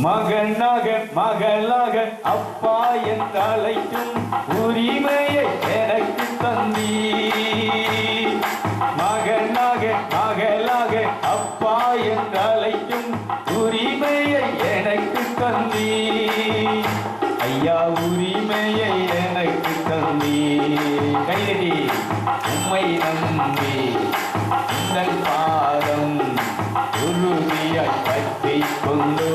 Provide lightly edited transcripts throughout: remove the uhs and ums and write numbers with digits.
மகனாக மகளாக அப்பா என்று அழைக்கும் உரிமையை எனக்கு தந்தீ. மகனாக மகளாக அப்பா என்று அழைக்கும் உரிமையை எனக்கு தந்தீ. ஐயா உரிமையை எனக்கு தந்தீ. கைதடி உம்மை நம்பி உங்கள் பாதம் உறுதியாய் பற்றிக் கொண்டோ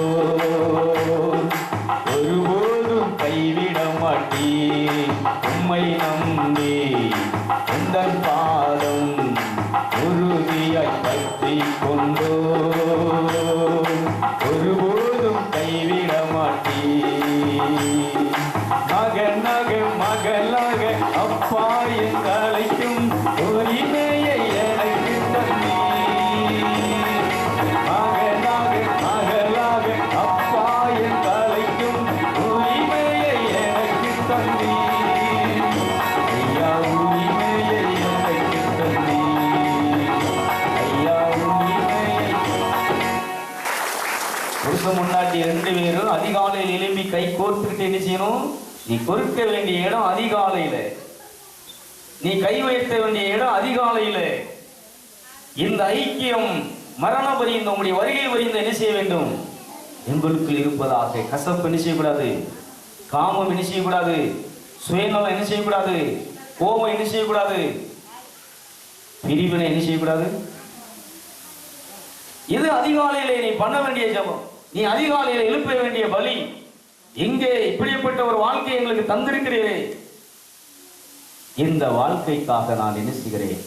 ஒருபோதும் கைவிட மாட்டீ. உம்மை நம்பி உங்கள் பாதம் உறுதியாய் பற்றிக் கொண்டோ ஒருபோதும் கைவிட மாட்டீ. மகனாக மகளாக அப்பா என்று அழைக்கும் உரிமையை எனக்கு தந்தீ. மகனாக மகளாக அப்பா என்று அழைக்கும் உரிமையை எனக்கு தந்தீ. ஐயா உரிமையை எனக்கு தந்தீ. ஐயா உரிமையை. புருஷன் முன்னாடி 2 பேரும் அதிகாலையில் எழும்பி கை கோர்த்துக்கிட்டு என்ன செய்யணும்? நீ கொடுக்க வேண்டிய இடம் அதிகாலையில, நீ கை வைத்த வேண்டிய இடம் அதிகாலையில. இந்த ஐக்கியம் மரண பரியந்த உங்களுடைய வருகை வரிந்த என்ன செய்ய வேண்டும்? எங்களுக்குள் இருப்பதாக. கசப்பு என்ன செய்யக்கூடாது? காமம் என்ன செய்யக்கூடாது? சுயநலம் என்ன செய்யக்கூடாது? கோபம் என்ன செய்யக்கூடாது? பிரிவினை என்ன செய்யக்கூடாது? இது அதிகாலையிலே நீ பண்ண வேண்டிய ஜெபம். நீ அதிகாலையில எழுப்ப வேண்டிய பலி. இங்கே இப்படிப்பட்ட ஒரு வாழ்க்கையை எங்களுக்கு தந்திருக்கிறீரே, இந்த வாழ்க்கைக்காக நான் என்ன செய்கிறேன்?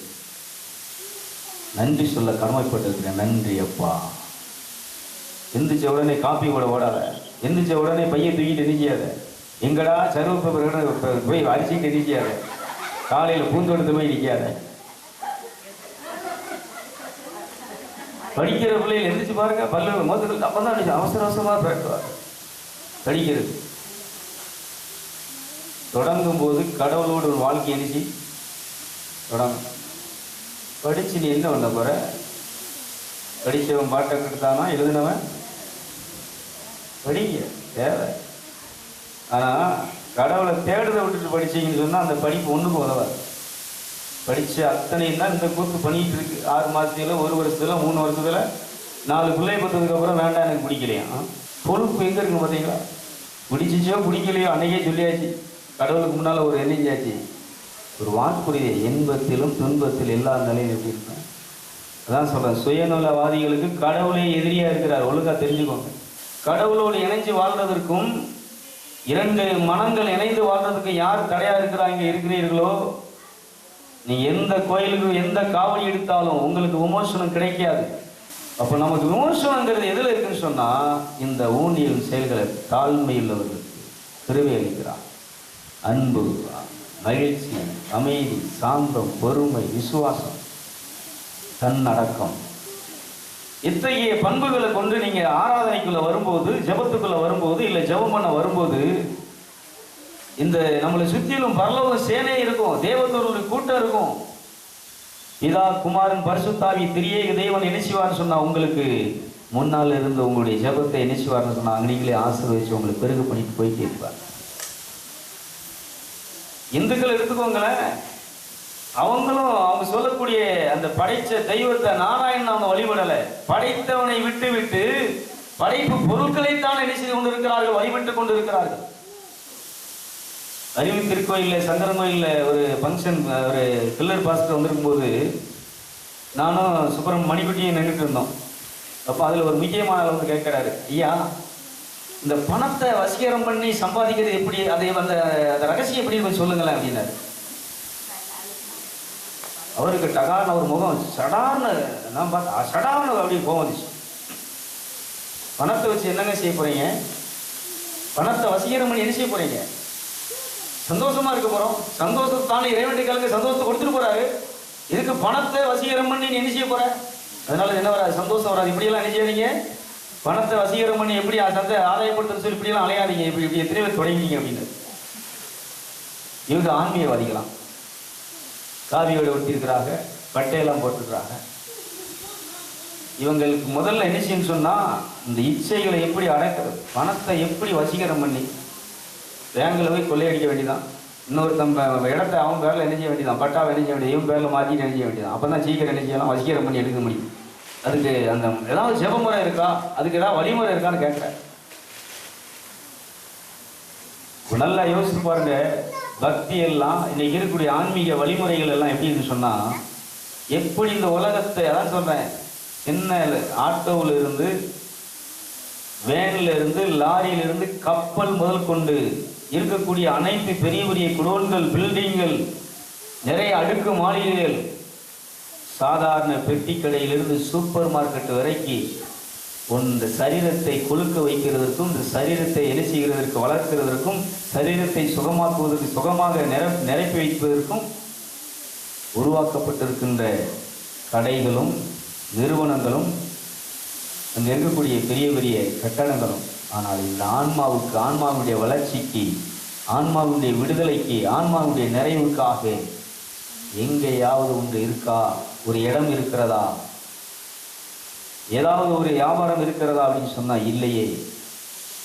நன்றி சொல்ல கடமைப்பட்டிருக்கிறேன். நன்றி அப்பா. எந்திரிச்ச உடனே காப்பி கூட ஓடாத. எந்திரிச்ச உடனே பையை தூக்கிட்டு எரிஞ்சியாத. எங்கடா சருவ போய் அரிசிட்டு எரிஞ்சியாத. காலையில் பூந்தோட்டத்தை போய் நிற்காத. படிக்கிற பிள்ளைகள் எந்திரிச்சு பாருங்க, பல்லு மோதல் அப்பதான் அவசர அவசரமா பேசுவார். படிக்கிறது தொடங்கும் போது கடவுளோடு ஒரு வாழ்க்கை எழுச்சி தொடங்கும். படிச்சு நீ என்ன பண்ண போற? படிச்சவன் பாட்டை கெடுத்தானா? எழுதினவன் படிக்க தேவை. ஆனா கடவுளை தேடுதை விட்டுட்டு படிச்சீங்கன்னு சொன்னா அந்த படிப்பு ஒண்ணுக்கு உதவாது. படிச்ச அத்தனையும் தான் இந்த கூத்து பண்ணிட்டு இருக்கு. 6 மாசத்துல, 1 வருஷத்துல, 3 வருஷத்துல 4 பிள்ளை பத்ததுக்கு அப்புறம் வேண்டாம் எனக்கு பிடிக்கலையா? பொறுப்பு எங்க இருக்கு பார்த்தீங்களா? பிடிச்சிச்சோ பிடிக்கலையோ அன்னைக்கே சொல்லியாச்சு. கடவுளுக்கு முன்னால ஒரு எண்ணிஞ்சாச்சு, ஒரு வாக்குறுதி. இன்பத்திலும் துன்பத்தில் எல்லா நிலையிலும் எப்படி இருக்கும்? அதான் சொல்றேன், சுயநலவாதிகளுக்கு கடவுளே எதிரியா இருக்கிறார். ஒழுங்கா தெரிஞ்சுக்கோங்க. கடவுளோடு இணைஞ்சு வாழ்றதற்கும் 2 மனங்கள் இணைந்து வாழ்றதுக்கு யார் தடையா இருக்கிறீர்களோ, நீ எந்த கோயிலுக்கு எந்த காவடி எடுத்தாலும் உங்களுக்கு விமோசனம் கிடைக்காது. அப்போ நமக்கு விமோசனங்கிறது எதில் இருக்குன்னு சொன்னா, இந்த ஊழியல் செயல்களை தாழ்மை உள்ளவர்களுக்கு கிருபை அளிக்கிறார். அன்பு, மகிழ்ச்சி, அமைதி, சாந்தம், பொறுமை, விசுவாசம், தன்னடக்கம், இத்தகைய பண்புகளை கொண்டு நீங்க ஆராதனைக்குள்ள வரும்போது, ஜபத்துக்குள்ள வரும்போது, இல்லை ஜபம் பண்ண வரும்போது, இந்த நம்மளை சுற்றிலும் பரலோக சேனை இருக்கும், தேவதூதர்களுடைய கூட்டம் இருக்கும். பிதா, குமாரன், பரிசுத்தாவி திரியேக தேவன் என்ன செய்வார்னு சொன்னா, உங்களுக்கு முன்னால் இருந்து உங்களுடைய ஜபத்தை என்ன செய்வார்னு சொன்னா, நீங்களே ஆசீர்வதிச்சு உங்களுக்கு பெருகு பண்ணிட்டு போயிட்டே இருப்பார். இந்துக்கள் எடுத்துக்கோங்களேன், அவங்களும் அவங்க சொல்லக்கூடிய அந்த படைச்ச தெய்வத்தை நாராயணன் அவங்க வழிபடலை. படைத்தவனை விட்டு விட்டு படைப்பு பொருட்களைத்தான் என்ன செய்து கொண்டிருக்கிறார்கள், வழிபட்டு கொண்டிருக்கிறார்கள். அறிவு திருக்கோயிலில், சங்கரன் கோயிலில் ஒரு ஃபங்க்ஷன், ஒரு பில்லர் பாஸ்டர் வந்திருக்கும் போது நானும் சுப்பிரமணியம் மணிக்குட்டியும் நின்றுட்டு இருந்தோம். அப்போ அதில் ஒரு முக்கியமான வந்து கேட்குறாரு, ஐயா இந்த பணத்தை வசீகரம் பண்ணி சம்பாதிக்கிறது எப்படி, அதை அந்த ரகசியம் எப்படி கொஞ்சம் சொல்லுங்களேன் அப்படின்னாரு. அவருக்கு டகான ஒரு முகம் சடார்னு நான் பார்த்தா சடார்னு அப்படியே கோவம் வந்துச்சு. பணத்தை வச்சு என்னங்க செய்ய போறீங்க? பணத்தை வசீகரம் பண்ணி என்ன செய்ய போறீங்க? சந்தோஷமா இருக்க போறோம். சந்தோஷத்தான இறைவனுக்காக சந்தோஷத்தை கொடுத்துட்டு போறாரு. இதுக்கு பணத்தை வசீகரம் பண்ணி நீ என்ன செய்ய போற? அதனால என்ன வராது? சந்தோஷம் வராது. இப்படியெல்லாம் என்ன செய்யாதீங்க. பணத்தை வசீகரம் பண்ணி எப்படி சந்தை ஆதாயப்படுத்துன்னு சொல்லி இப்படியெல்லாம் அலையாதீங்க. இப்படி எத்தனை பேர் தொடங்கிங்க அப்படின்னு. இவங்க ஆன்மீகவாதிகளாம். காவியோட ஒட்டியிருக்கிறாங்க, பட்டையெல்லாம் போட்டுருக்குறாங்க. இவங்களுக்கு முதல்ல என்ன செய்யணும்னு சொன்னா, இந்த இச்சைகளை எப்படி அடக்கிறது, பணத்தை எப்படி வசீகரம் பண்ணி பேங்கில் போய் கொள்ளையடிக்க வேண்டியதான். இன்னொருத்தன் இடத்த அவன் பேரில் என்ன செய்ய வேண்டியதான், பட்டாவை என்ன செய்ய வேண்டியது, இவன் பேரில் மாற்றிட்டு என்ன செய்ய வேண்டியதான். அப்போ தான் சீக்கிரம் என்ன செய்யலாம், வசீகரம் பண்ணி எடுக்க முடியும். அதுக்கு அந்த ஏதாவது ஜெபமுறை இருக்கா, அதுக்கு ஏதாவது வழிமுறை இருக்கான்னு கேட்குறேன். நல்லா யோசிச்சு பாருங்க. பக்தி எல்லாம் இன்னைக்கு இருக்கக்கூடிய ஆன்மீக வழிமுறைகள் எல்லாம் எப்படி இருக்கு சொன்னா, எப்படி இந்த உலகத்தை அதான் சொல்றேன், சின்ன ஆட்டோவில் இருந்து, வேன்ல இருந்து, லாரியில இருந்து, கப்பல் முதல் கொண்டு இருக்கக்கூடிய அனைத்து பெரிய பெரிய குடோன்கள், பில்டிங்கள், நிறைய அடுக்கு மாளிகைகள், சாதாரண பெட்டி கடையிலிருந்து சூப்பர் மார்க்கெட் வரைக்கும் இந்த சரீரத்தை கொழுக்க வைக்கிறதற்கும், இந்த சரீரத்தை என்ன செய்கிறதற்கு, வளர்க்கிறதற்கும், சரீரத்தை சுகமாக்குவதற்கு, சுகமாக நிரப்பி வைப்பதற்கும் உருவாக்கப்பட்டிருக்கின்ற கடைகளும் நிறுவனங்களும் அங்கே இருக்கக்கூடிய பெரிய பெரிய கட்டடங்களும். ஆனால் இந்த ஆன்மாவுக்கு, ஆன்மாவுடைய வளர்ச்சிக்கு, ஆன்மாவுடைய விடுதலைக்கு, ஆன்மாவுடைய நிறைவுக்காக எங்கேயாவது ஒன்று இருக்கா, ஒரு இடம் இருக்கிறதா, ஏதாவது ஒரு வியாபாரம் இருக்கிறதா அப்படின்னு சொன்னா இல்லையே.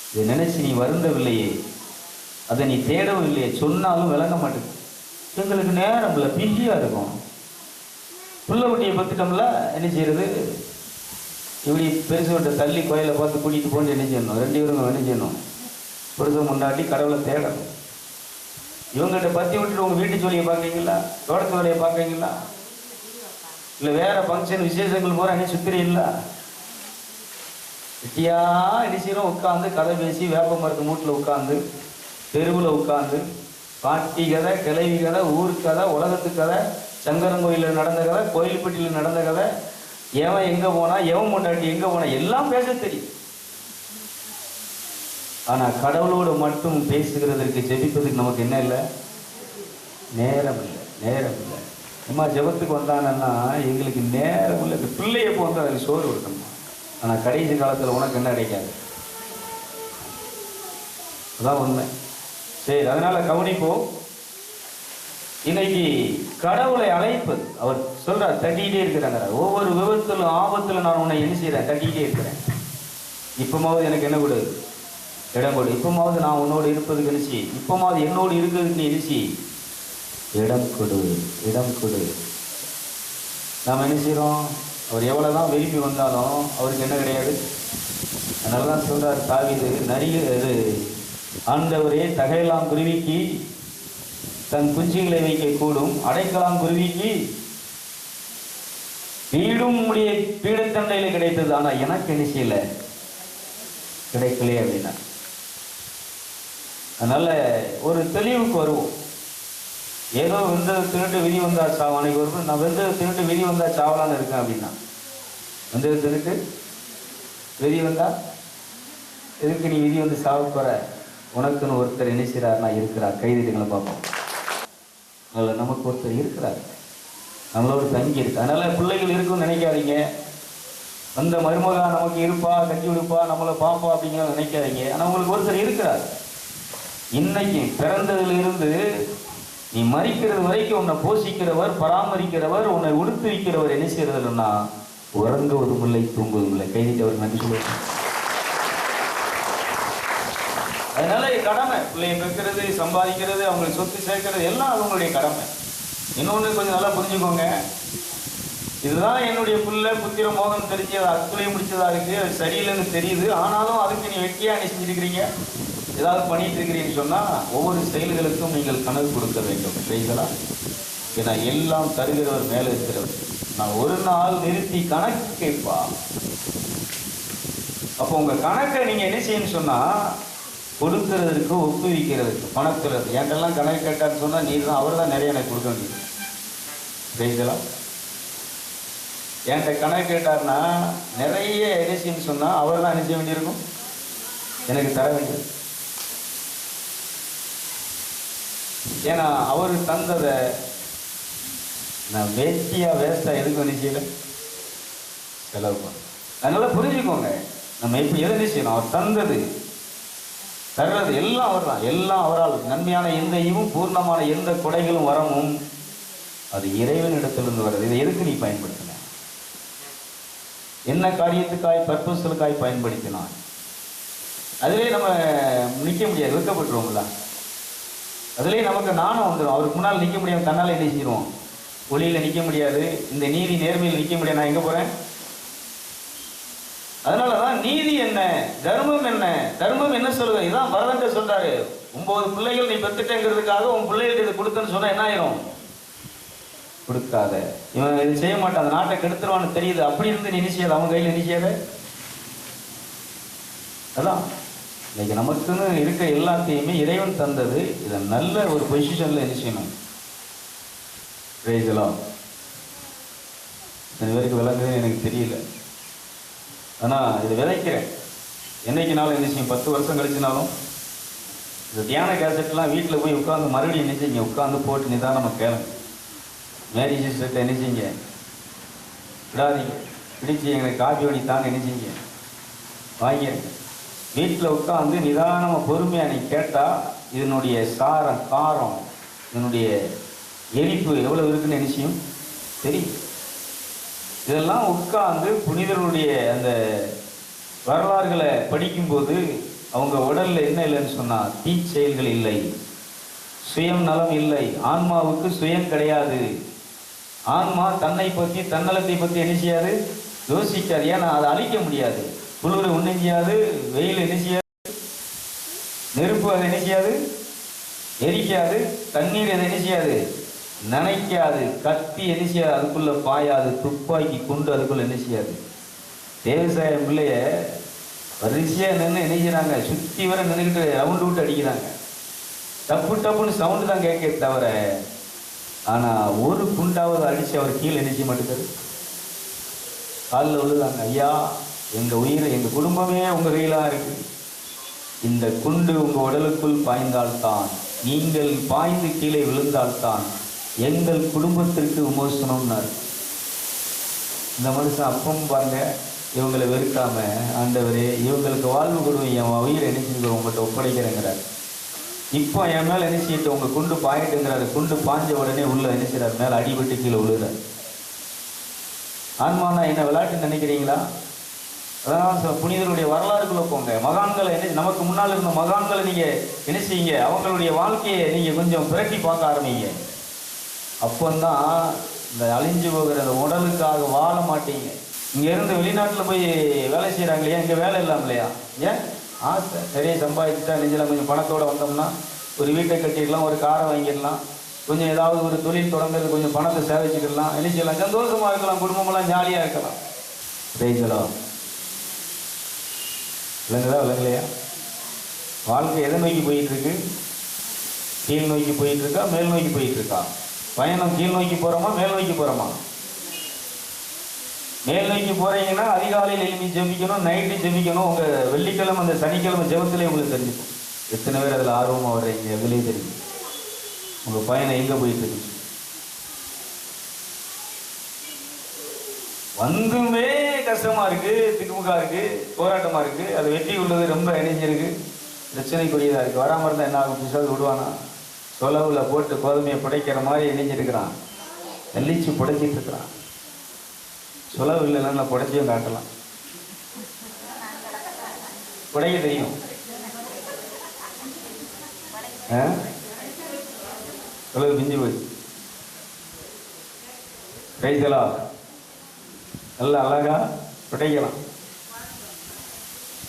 இதை நினைச்சு நீ வருந்தவில்லையே, அதை நீ தேடவும் இல்லையே, சொன்னாலும் விளங்க மாட்டேங்குது. எங்களுக்கு நேரம் இல்லை, பிஸியா இருக்கும். புள்ள குட்டியை பத்துட்டோம்ல, என்ன செய்யறது, இப்படி பெருசு விட்ட தள்ளி கோயிலை பார்த்து கூட்டிகிட்டு போன்னு என்ன செய்யணும், ரெண்டு பேரும் என்ன செய்யணும், புருஷன் முன்னாடி கடவுளை தேடணும். இவங்ககிட்ட பற்றி விட்டுட்டு உங்கள் வீட்டு ஜோலியை பார்க்குறீங்களா, தோட்டத்து வேலையை பார்க்குறீங்களா, இல்லை வேற ஃபங்க்ஷன் விசேஷங்கள் போகிற என்ன சுத்திரீங்களா, வெட்டியா என்ன செய்யணும், உட்காந்து கதை பேசி வேப்ப மரத்து மூட்டில் உட்காந்து, தெருவில் உட்காந்து பாட்டி கதை, கிளவி கதை, ஊர் கதை, உலகத்து கதை, சங்கரங்கோயிலில் நடந்த கதை, கோயில்பட்டியில் நடந்த கதை, எவன் எங்கே போனா, எவன் முன்னாடி எங்கே போனா எல்லாம் பேச தெரியும். ஆனால் கடவுளோடு மட்டும் பேசுகிறதற்கு, ஜெபிப்பதுக்கு நமக்கு என்ன இல்லை, நேரம் இல்லை, நேரம் இல்லை. அம்மா ஜெபத்துக்கு வந்தாங்கன்னா எங்களுக்கு நேரம் இல்லை. இந்த பிள்ளை எப்போ வந்து அதில் சோறு கொடுக்கணுமா, ஆனால் கடைசி காலத்தில் உனக்கு என்ன கிடைக்காது, அதான் உண்மை. சரி, அதனால கவனிப்போம். இன்னைக்கு கடவுளை அழைப்பது, அவர் சொல்றார், தட்டிக்கிட்டே இருக்கிறாங்க. ஒவ்வொரு விபத்திலும் ஆபத்தில் நான் உன்னை என்ன செய்கிறேன், தட்டிக்கிட்டே இருக்கிறேன். இப்போமாவது எனக்கு என்ன கொடு, இடம் கொடு. இப்போமாவது நான் உன்னோடு இருப்பதுக்கு நினைச்சி, இப்போமாவது என்னோடு இருக்கிறதுக்கு நீ நினைச்சி இடம் கொடு, இடம் கொடு. நாம் என்ன செய்கிறோம், அவர் எவ்வளோதான் விரும்பி வந்தாலும் அவருக்கு என்ன கிடையாது. அதனால தான் சொல்கிறார் தாவீது, இது ஆண்டவரே தகையெல்லாம் குருவிக்கு தன் குஞ்சுகளை வைக்க கூடும், அடைக்கலாம் குருவிக்கு வீடும் உடைய பீடத்தண்டையில் கிடைத்தது, ஆனால் எனக்கு என்ன செய்யல, கிடைக்கலையே அப்படின்னா. அதனால ஒரு தெளிவுக்கு வருவோம். ஏதோ வெந்ததை தின்னுட்டு விதி வந்தா சாவம், அன்னைக்கு ஒரு நான் வெந்ததை தின்னுட்டு விதி வந்தா சாவலான்னு இருக்கேன் அப்படின்னா, வெந்ததை தின்னுட்டு விதி வந்தா எதுக்கு நீ விதி வந்து சாவ போற, உனக்குன்னு ஒருத்தர் என்ன செய்கிறார்னா இருக்கிறார். கைதிகளை பார்ப்போம். அதில் நமக்கு ஒருத்தர் இருக்கிறார், நம்மளோட தங்கி இருக்கு. அதனால பிள்ளைகள் இருக்குன்னு நினைக்காதீங்க. அந்த மருமகா நமக்கு இருப்பா, கட்டி விடுப்பா, நம்மளை பாப்பா அப்படிங்கிற நினைக்காதீங்க. ஆனால் உங்களுக்கு ஒருத்தர் இருக்கிறார். இன்னைக்கு பிறந்ததிலிருந்து நீ மறிக்கிறது வரைக்கும் உன்னை போஷிக்கிறவர், பராமரிக்கிறவர், உன்னை உடுத்து வைக்கிறவர் என்ன செய்யறதுன்னா உறங்குவதும் இல்லை, தூங்குவதும் இல்லை. கைதிட்டவர் நன்றி சொல்லுவாங்க. அதனால கடமை, பிள்ளையை பெற்கிறது, சம்பாதிக்கிறது, அவங்களுக்கு சொத்து சேர்க்கிறது எல்லாம் அவங்களுடைய கடமை. இன்னொன்று கொஞ்சம் நல்லா புரிஞ்சுக்கோங்க, இதுதான் என்னுடைய பிள்ளை புத்திர மோகம் தெரிஞ்சு அதை அத்துளையும் முடிச்சதா இருக்கு, அது சரியில்லைன்னு தெரியுது. ஆனாலும் அதுக்கு நீ வெட்டியா நீ செஞ்சுருக்கிறீங்க, ஏதாவது பண்ணிட்டு இருக்கிறீங்கன்னு சொன்னா ஒவ்வொரு செயல்களுக்கும் நீங்கள் கணக்கு கொடுக்க வேண்டும். சரிங்களா? ஏன்னா எல்லாம் தருகிறவர் மேலே இருக்கிறவர். நான் ஒரு நாள் நிறுத்தி கணக்கு கேட்பா. அப்போ உங்க கணக்கை நீங்க என்ன செய்யணும்னு சொன்னா, கொடுக்கறதுக்கு ஒப்புவிக்கிறதுக்கு பணத்துல என்கிட்டலாம் கணக்கு கேட்டான்னு சொன்னா நீ தான், அவர் தான் நிறைய எனக்கு கொடுக்க வேண்டியது. சரிங்களா? என்கிட்ட கணக்கு கேட்டார்னா நிறைய என்ன செய்யணும்னு சொன்னா அவர் தான் என்ன செய்ய வேண்டியிருக்கும், எனக்கு தர வேண்டியது. ஏன்னா அவர் தந்ததை நான் வேஸ்டா எதுக்கு என்ன செய்யல, செலவு பண்ண. அதனால புரிஞ்சுக்கோங்க, நம்ம இப்ப எதை செய்யணும், அவர் தந்தது தர்றது எல்லாம் அவர் தான். எல்லாம் அவரால். நன்மையான எந்த ஈவும் பூர்ணமான எந்த கொடைகளும் வரமும் அது இறைவனிடத்திலிருந்து வர்றது. இதை எதுக்கு நீ பயன்படுத்தின, என்ன காரியத்துக்காய் பர்பஸ்களுக்காய் பயன்படுத்தினான். அதிலே நம்ம நிற்க முடியாது, வெட்கப்பட்டுருவோம்ல. அதிலே நமக்கு நாணம் வந்துடும். அவருக்கு முன்னால் நிற்க முடியாது, தன்னால் என்ன செஞ்சிருவோம், ஒளியில் நிற்க முடியாது, இந்த நீதி நேர்மையில் நிற்க முடியாது, நான் எங்கே போகிறேன். அதனால தான் நீதி என்ன, தர்மம் என்ன, தர்மம் என்ன சொல்லுங்க. இதான் பரதன்ட்ட சொல்றாரு, 9 பிள்ளைகள் நீ பெற்றுட்டேங்கிறதுக்காக உன் பிள்ளைகளுக்கு இது கொடுத்தேன்னு சொன்னா என்ன ஆயிரும், கொடுக்காத. இவன் இது செய்ய மாட்டான், அந்த நாட்டை கெடுத்துருவான்னு தெரியுது, அப்படி இருந்து நீ நிச்சயாது, அவன் கையில் நிச்சயாத. அதான் இன்னைக்கு நமக்குன்னு இருக்க எல்லாத்தையுமே இறைவன் தந்தது. இதை நல்ல ஒரு பொசிஷன்ல என்ன செய்யணும். பிரேசலாம் இது வரைக்கும் விளங்குதுன்னு எனக்கு தெரியல. ஆனால் இதை விதைக்கிறேன். என்னைக்குனாலும் என்ன செய்யும், 10 வருஷம் கழிச்சுனாலும் இந்த தியான கேசட்லாம் வீட்டில் போய் உட்காந்து மறுபடியும் என்ன செய்யுங்க, உட்காந்து போட்டு நிதானமாக கேளுங்க. மேரேஜ் சிஸ்டர்கிட்ட என்ன செய்யுங்க, விடாதீங்க, பிடிச்சி எங்களுக்கு காப்பி வடி தாங்க என்ன செய்யுங்க, வாங்கிடுங்க. வீட்டில் உட்காந்து நிதானமாக பொறுமையாக நீ கேட்டால் இதனுடைய சாரம், காரம், இதனுடைய எரிப்பு எவ்வளோ இருக்குன்னு என்ன செய்யும் தெரியும். இதெல்லாம் உட்கார்ந்து புனிதர்களுடைய அந்த வரலாறுகளை படிக்கும்போது அவங்க உடல்ல என்ன இல்லைன்னு சொன்னா, தீச்செயல்கள் இல்லை, சுயம் நலம் இல்லை, ஆன்மாவுக்கு சுயம் கிடையாது. ஆன்மா தன்னை பற்றி தன்னலத்தை பற்றி என்ன செய்யாது, யோசிக்காது. ஏன்னா அதை அழிக்க முடியாது. குளிர் ஒன்றும் செய்யாது, வெயில் என்ன செய்யாது, நெருப்பு அதை என்ன செய்யாது, எரிக்காது, தண்ணீர் அதை என்ன செய்யாது, நினைக்காது, கத்தி என்ன செய்யாது, அதுக்குள்ள பாயாது, துப்பாக்கி குண்டு அதுக்குள்ள என்ன செய்யாது. தேவசாய பிள்ளைய வரிசையா நின்று என்ன செய்யறாங்க, சுற்றி வர நின்றுக்கிட்டு ரவுண்டு விட்டு அடிக்கிறாங்க. டப்பு டப்புன்னு சவுண்டு தான் கேட்க தவிர, ஆனா ஒரு குண்டாவது அடிச்சு அவர் கீழே என்ன செய்ய மாட்டேங்காரு, காலில் விழுதாங்க. ஐயா, எங்க உயிரை, எங்க குடும்பமே உங்க கையில இருக்கு. இந்த குண்டு உங்க உடலுக்குள் பாய்ந்தால்தான், நீங்கள் பாய்ந்து கீழே விழுந்தால்தான் எங்கள் குடும்பத்திற்கு விமோசனம்னார். இந்த மனுஷன் அப்பவும் பாருங்க, இவங்களை வெறுக்காம, ஆண்டவரே இவங்களுக்கு வாழ்வு கொடுங்க, என் உயிரை என்ன செஞ்சு உங்கள்கிட்ட ஒப்படைக்கிறேங்கிறார். இப்போ என் மேலே என்ன செய்யிட்டு உங்க குண்டு பாயிட்டுங்கிறாரு. குண்டு பாஞ்ச உடனே உள்ள என்ன செய்றார், மேலே அடிபட்டு கீழே விழுகிறார். ஆன்மானா என்ன விளையாட்டு நினைக்கிறீங்களா? அதான் புனிதருடைய வரலாறுக்குள்ள போங்க. மகான்களை என்ன, நமக்கு முன்னால் இருந்த மகான்களை நீங்க என்ன செய்யுங்க, அவங்களுடைய வாழ்க்கையை நீங்க கொஞ்சம் பிரட்டி பார்க்க ஆரம்பிங்க. அப்பந்தான் இந்த அழிஞ்சு போகிற அந்த உடலுக்காக வாழ மாட்டீங்க. இங்க இருந்து வெளிநாட்டில் போய் வேலை செய்யறாங்க இல்லையா, இங்க வேலை இல்லாம இல்லையா, ஏன் ஆசை நிறைய சம்பாதிச்சுட்டா நெஞ்சில் கொஞ்சம் பணத்தோட வந்தோம்னா ஒரு வீட்டை கட்டிடலாம், ஒரு காரை வாங்கிடலாம், கொஞ்சம் ஏதாவது ஒரு தொழில் தொடங்குறது, கொஞ்சம் பணத்தை சேவிச்சுக்கலாம், என்ன செய்யலாம், சந்தோஷமா இருக்கலாம், குடும்பமெல்லாம் ஜாலியா இருக்கலாம். பேசலாம் விளங்குதா விளங்கலையா? வாழ்க்கை எதை நோக்கி போயிட்டு இருக்கு? கீழ் நோக்கி போயிட்டு இருக்கா, மேல் நோக்கி போயிட்டு இருக்கா? பயணம் கீழ் நோக்கி போறோமா, மேல் நோக்கி போறோமா? மேல் நோக்கி போறீங்கன்னா அதிகாலையில் எழுப்பி ஜெபிக்கணும், நைட்டு ஜெபிக்கணும். உங்க வெள்ளிக்கிழமை அந்த சனிக்கிழமை ஜெபத்திலே உங்களுக்கு தெரிஞ்சுக்கும். எத்தனை பேர் அதில் ஆர்வமாக வர்றீங்க, எதுலேயே தெரியும் உங்க பயணம் எங்க போயிட்டு இருக்கு. வந்துமே கஷ்டமா இருக்கு, திக்குமுக்கா இருக்கு, போராட்டமா இருக்கு, அது வெற்றி உள்ளது ரொம்ப இணைஞ்சிருக்கு, பிரச்சனைக்குரியதா இருக்கு. வராம இருந்தா என்ன ஆகும், பிசாசு விடுவானா? சொலவுல போட்டு கோதுமையை புடைக்கிற மாதிரி இணைஞ்சிருக்கிறான், நெல்லிச்சு புடைச்சிட்டு இருக்கிறான். சொலவு இல்லைன்னா புடைச்சியும் காட்டலாம், புடைக்க தெரியும். சொலவு பிஞ்சு போய் கைதலா நல்லா அழகா புடைக்கலாம்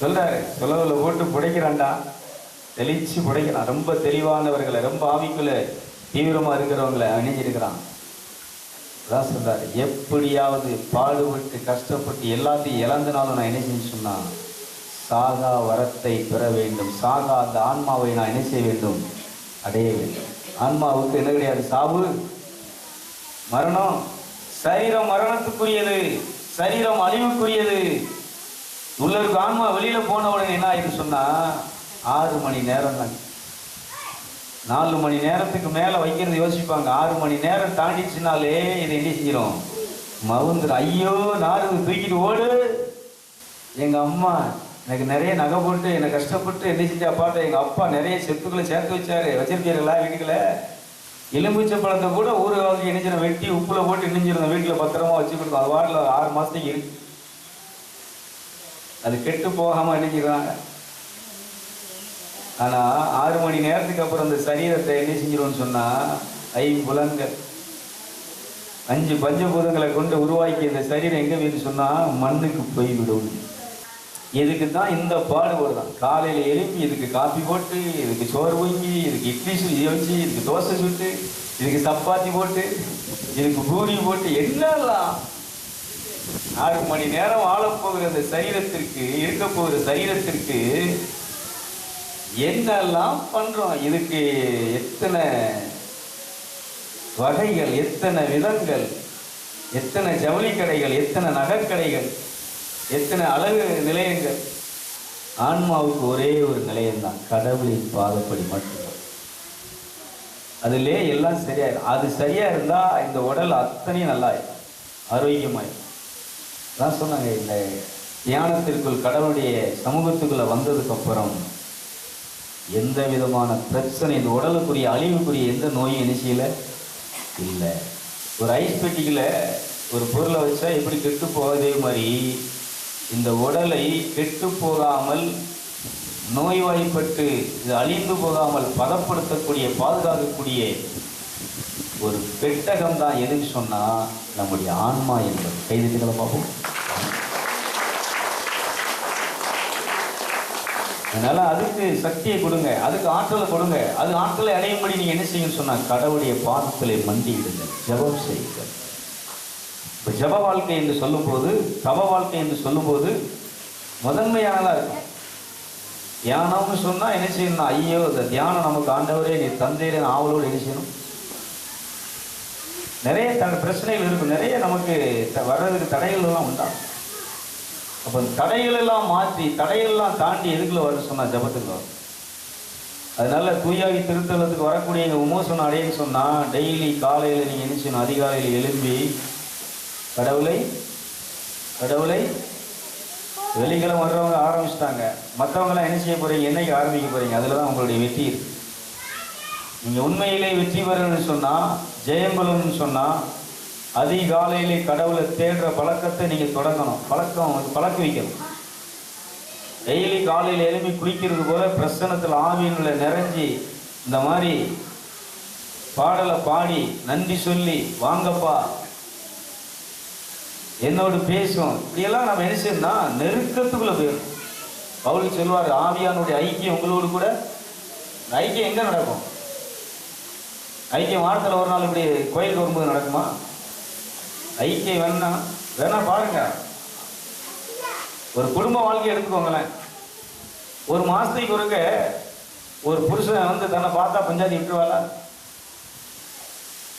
சொல்றாரு. சொலவுல போட்டு புடைக்கிறான்டா, தெளிச்சு புடைக்கிறான். ரொம்ப தெளிவானவர்களை, ரொம்ப ஆவிக்குள்ள தீவிரமா இருக்கிறவங்களை அணிஞ்சிருக்கிறான். அதான் சொல்றாரு, எப்படியாவது பாடுபட்டு கஷ்டப்பட்டு எல்லாத்தையும் இழந்தனாலும் நான் என்ன செஞ்சு சொன்னா, சாகா வரத்தை பெற வேண்டும். சாகா அந்த ஆன்மாவை நான் என்ன செய்ய வேண்டும், அடைய வேண்டும். ஆன்மாவுக்கு என்ன கிடையாது, சாவு மரணம். சரீரம் மரணத்துக்குரியது, சரீரம் அழிவுக்குரியது. உள்ள இருக்க ஆன்மா வெளியில போன உடனே என்ன ஆயிடுன்னு சொன்னா, 6 மணி நேரம் தான். 4 மணி நேரத்துக்கு மேல வைக்கிறது யோசிப்பாங்க. 6 மணி நேரம் தாண்டிச்சுனாலே இதை என்ன செஞ்சிடும், மவுந்துடும். ஐயோ நாடு தூக்கிட்டு ஓடு. எங்க அம்மா எனக்கு நிறைய நகை போட்டு என்னை கஷ்டப்பட்டு என்ன செஞ்சா பாட்ட, எங்க அப்பா நிறைய சொத்துக்களை சேர்த்து வச்சாரு, வச்சிருக்கீங்களா வீட்டுக்குள்ள, எலும்புச்சை பழத்தை கூட ஊறுகாய்க்கு இணைஞ்சிடும், வெட்டி உப்புல போட்டு இணைஞ்சிருந்தோம், வீட்டுல பத்திரமா வச்சு கொடுத்தோம். அது வாட்டில் 6 மாசத்துக்கு இருக்கு. அது கெட்டு போகாம நினைக்கிறாங்க. ஆனா 6 மணி நேரத்துக்கு அப்புறம் அந்த சரீரத்தை என்ன செஞ்சிருவோம்னு சொன்னா, 5 5 பஞ்சபூதங்களை கொண்டு உருவாக்கி இந்த சரீரம் எங்க வீடு சொன்னா மண்ணுக்கு போய்விடும். இதுக்கு தான் இந்த பாடுபடுதான். காலையில எழுப்பி இதுக்கு காப்பி போட்டு, இதுக்கு சோறு பொங்கி, இதுக்கு இட்லி வச்சு, இதுக்கு தோசை சுட்டு, இதுக்கு சப்பாத்தி போட்டு, இதுக்கு பூரி போட்டு, என்னெல்லாம் 6 மணி நேரம் வாழப்போகிற இந்த சரீரத்திற்கு, இருக்க போகிற சரீரத்திற்கு என்னெல்லாம் பண்றோம். இதுக்கு எத்தனை வகைகள், எத்தனை விதங்கள், எத்தனை ஜவுளி கடைகள், எத்தனை நகைக்கடைகள், எத்தனை அழகு நிலையங்கள். ஆன்மாவுக்கு ஒரே ஒரு நிலையம்தான், கடவுளின் பாதப்படி மட்டும்தான். அதிலே எல்லாம் சரியாயிடும். அது சரியா இருந்தா இந்த உடல் அத்தனையும் நல்லா ஆரோக்கியமாயிடும். அதான் சொன்னாங்க, இந்த தியானத்திற்குள் கடவுளுடைய சமூகத்துக்குள்ள வந்ததுக்கு அப்புறம் எந்த விதமான பிரச்சனை, இந்த உடலுக்குரிய அழிவுக்குரிய எந்த நோயும் இனிச்சியில இல்லை. ஒரு ஐஸ் பெட்டிக்குள்ள ஒரு பொருளை வச்சா எப்படி கெட்டு போகாதே மாதிரி இந்த உடலை கெட்டு போகாமல், நோய்வாய்ப்பட்டு இது அழிந்து போகாமல் பதப்படுத்தக்கூடிய, பாதுகாக்கக்கூடிய ஒரு பெட்டகம் தான் எதுன்னு சொன்னா நம்முடைய ஆன்மா என்பது. கைதுகளை பார்ப்போம். அதனால அதுக்கு சக்தியை கொடுங்க, அதுக்கு ஆற்றலை கொடுங்க. அது ஆற்றலை அடையும்படி நீங்க என்ன செய்யணும்னு சொன்னா கடவுளுடைய பாதத்திலே மண்டியிடுங்க, ஜெபம் செய்யுங்க. இப்போ ஜப வாழ்க்கை என்று சொல்லும்போது, தவ வாழ்க்கை என்று சொல்லும்போது முதன்மையானதாக இருக்கும். தியானம்னு சொன்னால் என்ன செய்யணும்னா, ஐயோ இந்த தியானம் நமக்கு ஆண்டவரே நீ தந்தையில ஆவலோடு என்ன செய்யணும். நிறைய பிரச்சனைகள் இருக்கும், நிறைய நமக்கு வர்றதுக்கு தடைகள் எல்லாம் உண்டாகும். அப்போ தடைகள் எல்லாம் மாற்றி, தடையெல்லாம் தாண்டி எதுக்குள்ள வரணும்னு சொன்னால் ஜபத்துக்கு வரும். அதனால தூயாகி திருத்தலத்துக்கு வரக்கூடிய எங்கள் உமோசனம் அடையன்னு சொன்னால் டெய்லி காலையில் நீங்கள் என்ன செய்யணும், அதிகாலையில் எழும்பி கடவுளை வெள்ளிக்கிழமை வர்றவங்க ஆரம்பிச்சிட்டாங்க. மற்றவங்களாம் என்ன செய்ய போகிறீங்க, என்னைக்கு ஆரம்பிக்க போகிறீங்க, அதில் தான் உங்களுடைய வெற்றி இருக்கு. நீங்கள் உண்மையிலே வெற்றி பெறணும்னு சொன்னால், ஜெயம் பெறணும்னு சொன்னால் அதிகாலையிலே கடவுளை தேடுற பழக்கத்தை நீங்கள் தொடங்கணும். பழக்க வைக்கணும். டெய்லி காலையில் எழுப்பி குளிக்கிறது போல பிரசன்னத்தில் ஆவியினுள்ள நிறைஞ்சி இந்த மாதிரி பாடலை பாடி நன்றி சொல்லி வாங்கப்பா என்னோடு பேசும், இப்படியெல்லாம் நம்ம என்ன செய்யணும்னா நெருக்கத்துக்குள்ள போயிடும். பவுல் சொல்வார், ஆவியானுடைய ஐக்கியம் உங்களோடு கூட. ஐக்கியம் எங்க நடக்கும்? ஐக்கியம் வாரத்தில் ஒரு நாள் இப்படி கோயிலுக்கு வரும்போது நடக்குமா? ஐக்கியம் வேணா பாருங்க. ஒரு குடும்ப வாழ்க்கையை எடுத்துக்கோங்களேன். ஒரு மாசத்துக்கு ஒருக்க ஒரு புருஷன் தன்னை பார்த்தா பஞ்சாயத்து விட்டுருவாளா?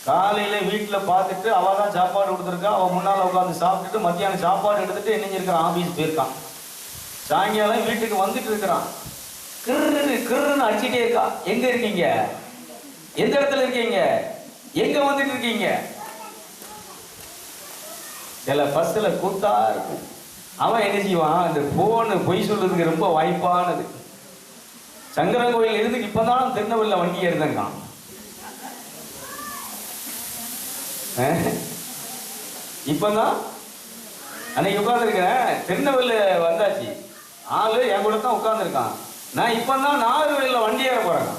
காலையில் வீட்டில் பார்த்துட்டு அவள் தான் சாப்பாடு கொடுத்துருக்கா, அவன் முன்னால் உட்காந்து சாப்பிட்டுட்டு மத்தியானம் சாப்பாடு எடுத்துகிட்டு என்னஞ்சிருக்கிறான், ஆஃபீஸ் போயிருக்கான். சாயங்காலம் வீட்டுக்கு வந்துட்டு இருக்கிறான், கிருன்னு அடிச்சுட்டே இருக்கா. எங்கே இருக்கீங்க, எந்த இடத்துல இருக்கீங்க, எங்கே வந்துட்டு இருக்கீங்க? சில பஸ்ஸில் கூத்தா இருக்கும். அவன் என்ன செய்வான், இந்த ஃபோனு பொய் சொல்றதுக்கு ரொம்ப வாய்ப்பானது. சங்கரங்கோயில் இருந்து இப்போ தான் திருநெல்வேலியில் வண்டி எடுத்துருக்கான். இப்பதான் அன்னைக்கு உட்காந்துருக்கிறேன், திருநெல்வேலியில் வந்தாச்சு, ஆளு என் கூட தான் உட்காந்துருக்கான். நான் இப்பதான் நாகர்கோயிலில் வண்டி ஏற போறேன்.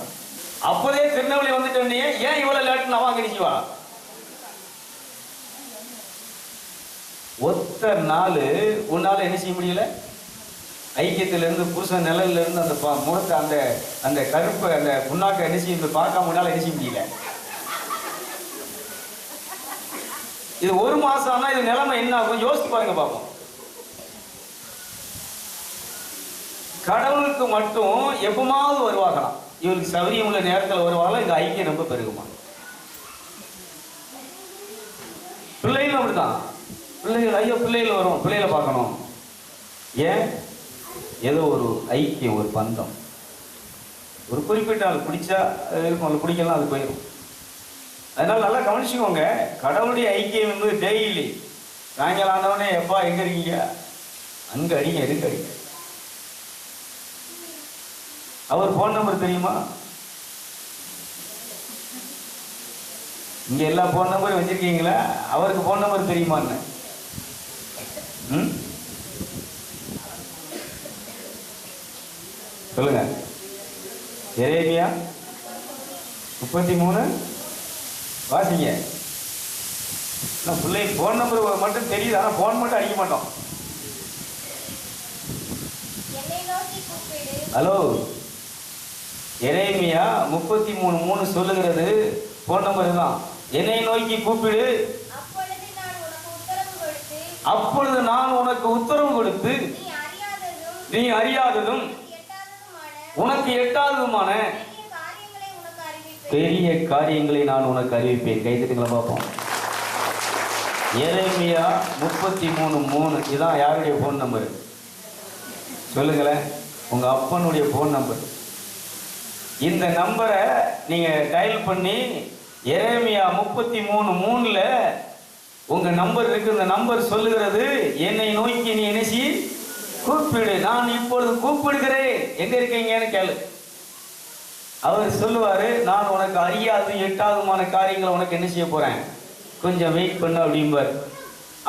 அப்போதே திருநெல்வேலி வந்துட்டேன், ஏன் இவ்வளவு லேட்டு நான் வாங்கிடுச்சுவா? ஒத்த நாள் உன்னால என்ன செய்ய முடியல. ஐக்கியத்திலிருந்து புருஷன் நிழல்ல இருந்து அந்த முகத்தை அந்த அந்த கருப்பை அந்த புண்ணாக்க என்ன செய்ய பார்க்காம உன்னால என்ன செய்ய முடியல. இது ஒரு மாசம் ஆனா இது நிலைமை என்ன ஆகும் யோசிச்சு பாருங்க பார்ப்போம். கடவுளுக்கு மட்டும் எப்பமாவது வருவாங்களாம், இவருக்கு சௌரியம் உள்ள நேரத்தில் வருவாங்களா, இந்த ஐக்கியம் ரொம்ப பெருகுமா. பிள்ளைகளும் அப்படித்தான். பிள்ளைகள் ஐயோ பிள்ளைகள் வரும், பிள்ளைகளை பார்க்கணும். ஏன்? ஏதோ ஒரு ஐக்கியம், ஒரு பந்தம். ஒரு குறிப்பிட்ட ஆள் பிடிச்சா இருக்கும், அது பிடிக்கலாம், அது போயிடும். அதனால நல்லா கவனிச்சுக்கோங்க. கடவுளுடைய ஐக்கியம் வந்து டெய்லி சாயங்காலம் ஆனவனே எப்பா எங்க இருக்கீங்க, அங்க அடிங்க, எதுக்கு அடிங்க. அவர் போன் நம்பர் தெரியுமா? இங்க எல்லா போன் நம்பரும் வச்சிருக்கீங்களா? அவருக்கு போன் நம்பர் தெரியுமான்னு சொல்லுங்க. எரேமியா 33 வாசிங்க. பிள்ளை ஃபோன் நம்பர் மட்டும் தெரியுது, ஆனால் ஃபோன் மட்டும் அடிக்க மாட்டோம். ஹலோ, எரேமியா 33:3 சொல்லுகிறது ஃபோன் நம்பர் தான். என்னை நோக்கி கூப்பிடு, அப்பொழுது நான் உனக்கு உத்தரவு கொடுத்து நீ அறியாததும் உனக்கு எட்டாததுமான பெரிய காரியங்களை நான் உனக்கு அறிவிப்பேன். கைதுங்களா பார்ப்போம். எரேமியா 33:3 இதான் யாருடைய ஃபோன் நம்பர் சொல்லுங்களேன்? உங்க அப்பனுடைய ஃபோன் நம்பர். இந்த நம்பரை நீங்க டயல் பண்ணி எரேமியா 33:3 உங்க நம்பர் இருக்கு. இந்த நம்பர் சொல்லுகிறது, என்னை நோக்கி நீ நினைச்சி கூப்பிடு, நான் இப்பொழுது கூப்பிடுகிறேன், எங்க இருக்கீங்கன்னு கேளு. அவர் சொல்லுவாரு, நான் உனக்கு அறியாது எட்டாவதுமான காரியங்களை உனக்கு என்ன செய்ய போறேன், கொஞ்சம் வெயிட் பண்ண அப்படிம்பார்.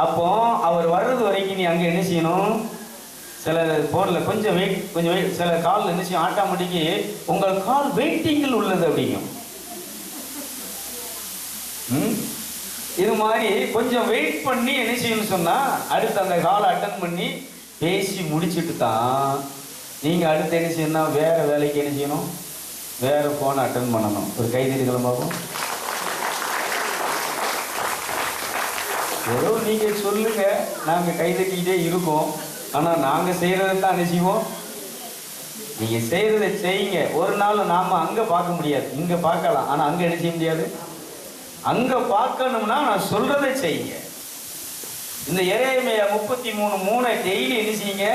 அப்போ அவர் வர்றது வரைக்கும் நீ அங்கே என்ன செய்யணும், சில போர்டில் கொஞ்சம் வெயிட், சில கால் என்ன செய்யும், ஆட்டோமேட்டிக்கு உங்கள் கால் வெயிட்டிங்கில் உள்ளது அப்படிங்கும். இது மாதிரி கொஞ்சம் வெயிட் பண்ணி என்ன செய்யணும்னு சொன்னா, அடுத்து அந்த காலை அட்டன் பண்ணி பேசி முடிச்சுட்டு தான் நீங்க அடுத்து என்ன செய்யணும், வேற வேலைக்கு என்ன செய்யணும், வேற போனை அட்டன் பண்ணணும். ஒரு கைதறிகளை பார்ப்போம். ஏதோ நீங்க சொல்லுங்க, நாங்க கைதட்டிக்கிட்டே இருக்கோம். ஆனா நாங்க செய்யறதை தான் என்ன செய்வோம், நீங்க செய்யறதை செய்யுங்க. ஒரு நாள் நாம அங்க பார்க்க முடியாது, இங்க பார்க்கலாம். ஆனா அங்க என்ன செய்ய முடியாது. அங்க பார்க்கணும்னா நான் சொல்றதை செய்யுங்க. இந்த எரேமியா 33:3 டெய்லி என்ன செய்யுங்க,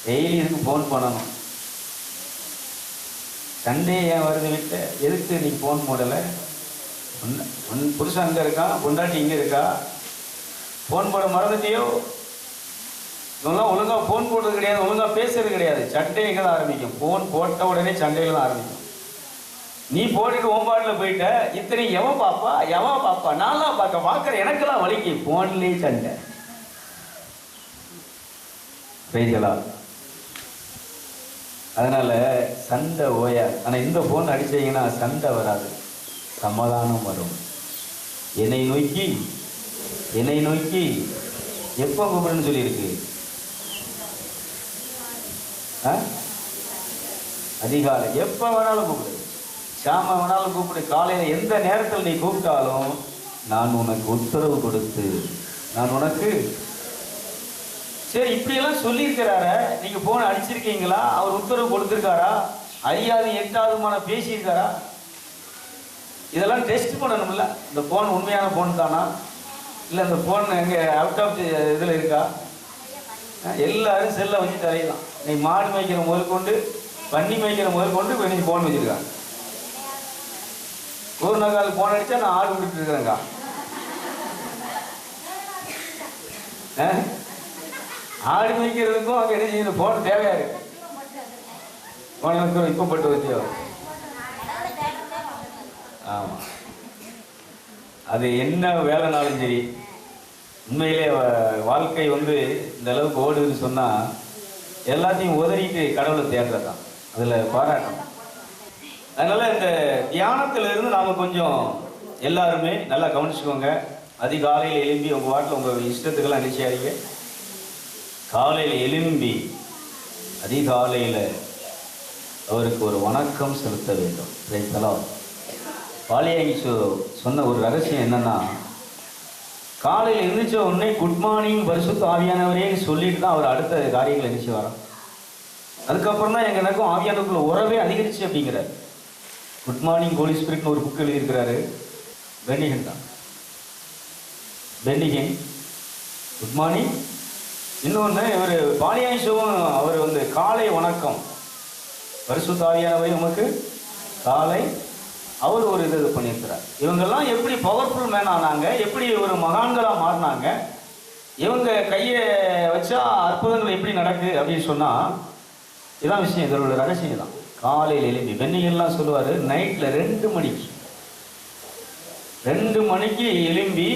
டெய்லி இதுக்கு போன் பண்ணணும். சண்டே ஏன் வருது வீட்டை, எதுக்கு நீ போன் போடலை, புருஷன் அங்கே இருக்கா, பொண்டாட்டி இங்கே இருக்கா, போன் போட மறந்துட்டியோ. இவங்கெல்லாம் ஒழுங்கா போன் போடுறது கிடையாது, ஒழுங்கா பேசுறது கிடையாது. சண்டைங்க தான் ஆரம்பிக்கும். போன் போட்ட உடனே சண்டைகள் தான் ஆரம்பிக்கும். நீ போட்டுட்டு ஓம்பாட்டில் போயிட்ட, இத்தனை எவன் பாப்பா நான்லாம் பார்க்குற எனக்கெல்லாம் வலிக்கு. போன்லேயே சண்டை பேசலாம். அதனால சண்டை ஓயாது. ஆனால் இந்த போன் அடிச்சீங்கன்னா சண்டை வராது, சமாதானம் வரும். என்னை நோக்கி எப்போ கூப்பிடுன்னு சொல்லியிருக்கு, அதிகாலை எப்போ வேணாலும் கூப்பிடு, சாம வேணாலும் கூப்பிடு, காலையில் எந்த நேரத்தில் நீ கூப்பிட்டாலும் நான் உனக்கு உத்தரவு கொடுத்து நான் உனக்கு. சரி, இப்படியெல்லாம் சொல்லியிருக்கிறார, நீங்க போன் அடிச்சிருக்கீங்களா, அவர் உத்தரவு கொடுத்துருக்காரா, அறியாது எட்டாவதுமான பேசியிருக்காரா, இதெல்லாம் டெஸ்ட் பண்ணணும்ல. இந்த போன் உண்மையான போன் தானா, இல்லை இந்த போன் எங்க அவுட் ஆஃப் இதில் இருக்கா. எல்லாரும் செல்லை வச்சு தரையலாம். நீ மாடு மேய்க்கிற முதல் கொண்டு பன்னி மேய்க்கிற முதல் கொண்டு இன்னைக்கு போன் வச்சிருக்காங்க. ஒரு நாள் போன் அடிச்சா நான் ஆடு விட்டுட்டு இருக்கிறேங்க. ஆடு மேய்க்கிறதுக்கும் அங்கே என்ன செய்யணும், போன் தேவையா இருக்கு. போன இப்போ பட்டு வச்சியோ. ஆமாம், அது என்ன வேலைனாலும் சரி, உண்மையிலே வாழ்க்கை இந்த அளவுக்கு ஓடுதுன்னு சொன்னால் எல்லாத்தையும் உதறிட்டு கடவுளை தேடுறதான் அதில் பாராட்டணும். அதனால் இந்த தியானத்திலிருந்து நாம் கொஞ்சம் எல்லாருமே நல்லா கவனிச்சுக்கோங்க. அதிகாலையில் எழும்பி உங்கள் வாட்டில் உங்கள் இஷ்டத்துக்கெல்லாம் நிச்சயாதீங்க. காலையில் எழும்பி அதிகாலையில் அவருக்கு ஒரு வணக்கம் செலுத்த வேண்டும். பிரைஸ். பாலியாங்கி சொன்ன ஒரு ரகசியம் என்னன்னா, காலையில் எழுந்திரிச்ச உடனே குட் மார்னிங் பரிசுத்த ஆவியானவரே சொல்லிட்டு தான் அவர் அடுத்த காரியங்களை எழுச்சி வரோம். அதுக்கப்புறம் தான் எனக்கும் ஆவியானவருக்குள்ள உறவே அதிகரிச்சு அப்படிங்கிறார். குட் மார்னிங் ஹோலி ஸ்பிரிட்னு ஒரு புக் எழுதியிருக்கிறாரு, பென்னிகன் தான். பென்னிகன் குட் மார்னிங். இன்னொன்று இவர் பாலியாங்ஷோவும் அவர் காலை வணக்கம் பரிசுத்த ஆவியானவரே உமக்கு காலை, அவர் ஒரு இது பண்ணியிருக்கிறார். இவங்கெல்லாம் எப்படி பவர்ஃபுல் மேன் ஆனாங்க, எப்படி ஒரு மகான்களாக மாறினாங்க, இவங்க கையை வச்சா அற்புதங்கள் எப்படி நடக்கு அப்படின்னு சொன்னால் இதான் விஷயம். இதோட ரகசியம் தான். காலையில் எழும்பி பெண்ணிகள்லாம் சொல்லுவார், நைட்டில் 2 மணிக்கு எழும்பி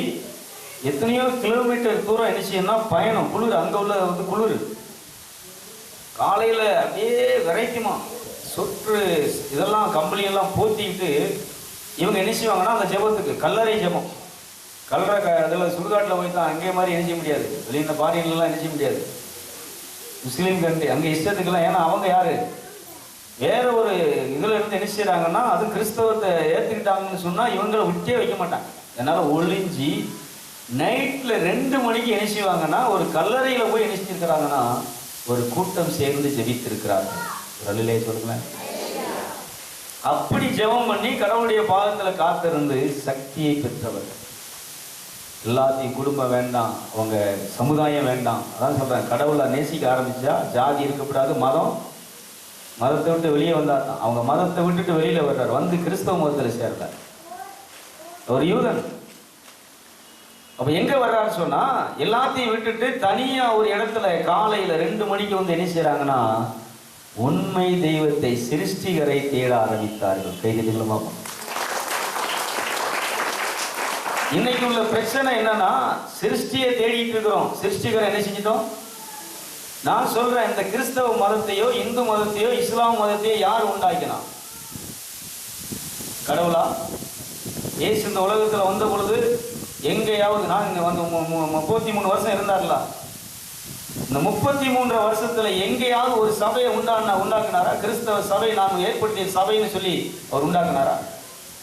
எத்தனையோ கிலோமீட்டர் தூரம் என்ன செய்யணும்னா பயணம், குளிர், அங்கே உள்ள குளிர். காலையில் அப்படியே வெரைட்டிமா சொற்று இதெல்லாம் கம்பளியெல்லாம் போத்திக்கிட்டு இவங்க என்ன செய்வாங்கன்னா அந்த ஜெபத்துக்கு கல்லறை ஜெபம், கல்லறை அதில் சுடுகாட்டில் போய் தான் அங்கே மாதிரி நினைச்ச முடியாது, வெளியில பாரியிலலாம் நினைச்ச முடியாது. முஸ்லீம் கண்ட்ரி அங்கே இஷ்டத்துக்கெல்லாம், ஏன்னா அவங்க யாரு வேற ஒரு இதில் இருந்து என்ன செய்கிறாங்கன்னா அது கிறிஸ்தவத்தை ஏற்றுக்கிட்டாங்கன்னு சொன்னால் இவங்களை விட்டே வைக்க மாட்டாங்க. அதனால் ஒளிஞ்சி நைட்டில் 2 மணிக்கு என்ன செய்வாங்கன்னா ஒரு கல்லறையில் போய் என்ன செஞ்சிருக்கிறாங்கன்னா ஒரு கூட்டம் சேர்ந்து ஜெபித்திருக்கிறார்கள். அல்லேலூயா சொல்லுங்களேன். அப்படி ஜெபம் பண்ணி கடவுளுடைய பாதத்தில் காத்திருந்து சக்தியை பெற்றவர். எல்லாத்தையும் குடும்பம் வேண்டாம், அவங்க சமுதாயம் வேண்டாம். அதான் சொல்கிறேன், கடவுளை நேசிக்க ஆரம்பித்தா ஜாதி இருக்கக்கூடாது, மதத்தை விட்டு வெளியே வந்தால் தான். அவங்க மதத்தை விட்டுட்டு வெளியில் வர்றார், வந்து கிறிஸ்தவ மதத்தில் சேர்றார். ஒரு யூதன். அப்போ எங்கே வர்றாரு சொன்னால் எல்லாத்தையும் விட்டுட்டு தனியாக ஒரு இடத்துல காலையில் 2 மணிக்கு வந்து என்ன செய்கிறாங்கன்னா உண்மை தெய்வத்தை சிருஷ்டிகரை தேட ஆரம்பித்தார்கள். கைதிகளுமா இன்னைக்கு உள்ள பிரச்சனை என்னன்னா சிருஷ்டியை தேடிட்டு இருக்கிறோம், சிருஷ்டிகரை என்ன செஞ்சிட்டோம். நான் சொல்றேன், இந்த கிறிஸ்தவ மதத்தையோ இந்து மதத்தையோ இஸ்லாம் மதத்தையோ யார் உண்டாக்கினா? கடவுளா? ஏசு இந்த உலகத்தில் வந்த பொழுது எங்கேயாவது, நான் இங்கே வந்து 33 வருஷம் இருந்தார்ல, இந்த 33 வருஷத்துல எங்கேயாவது ஒரு சபையை உண்டாக்குனாரா? கிறிஸ்தவ சபை நான் ஏற்படுத்திய சபைன்னு சொல்லி அவர் உண்டாக்குனாரா?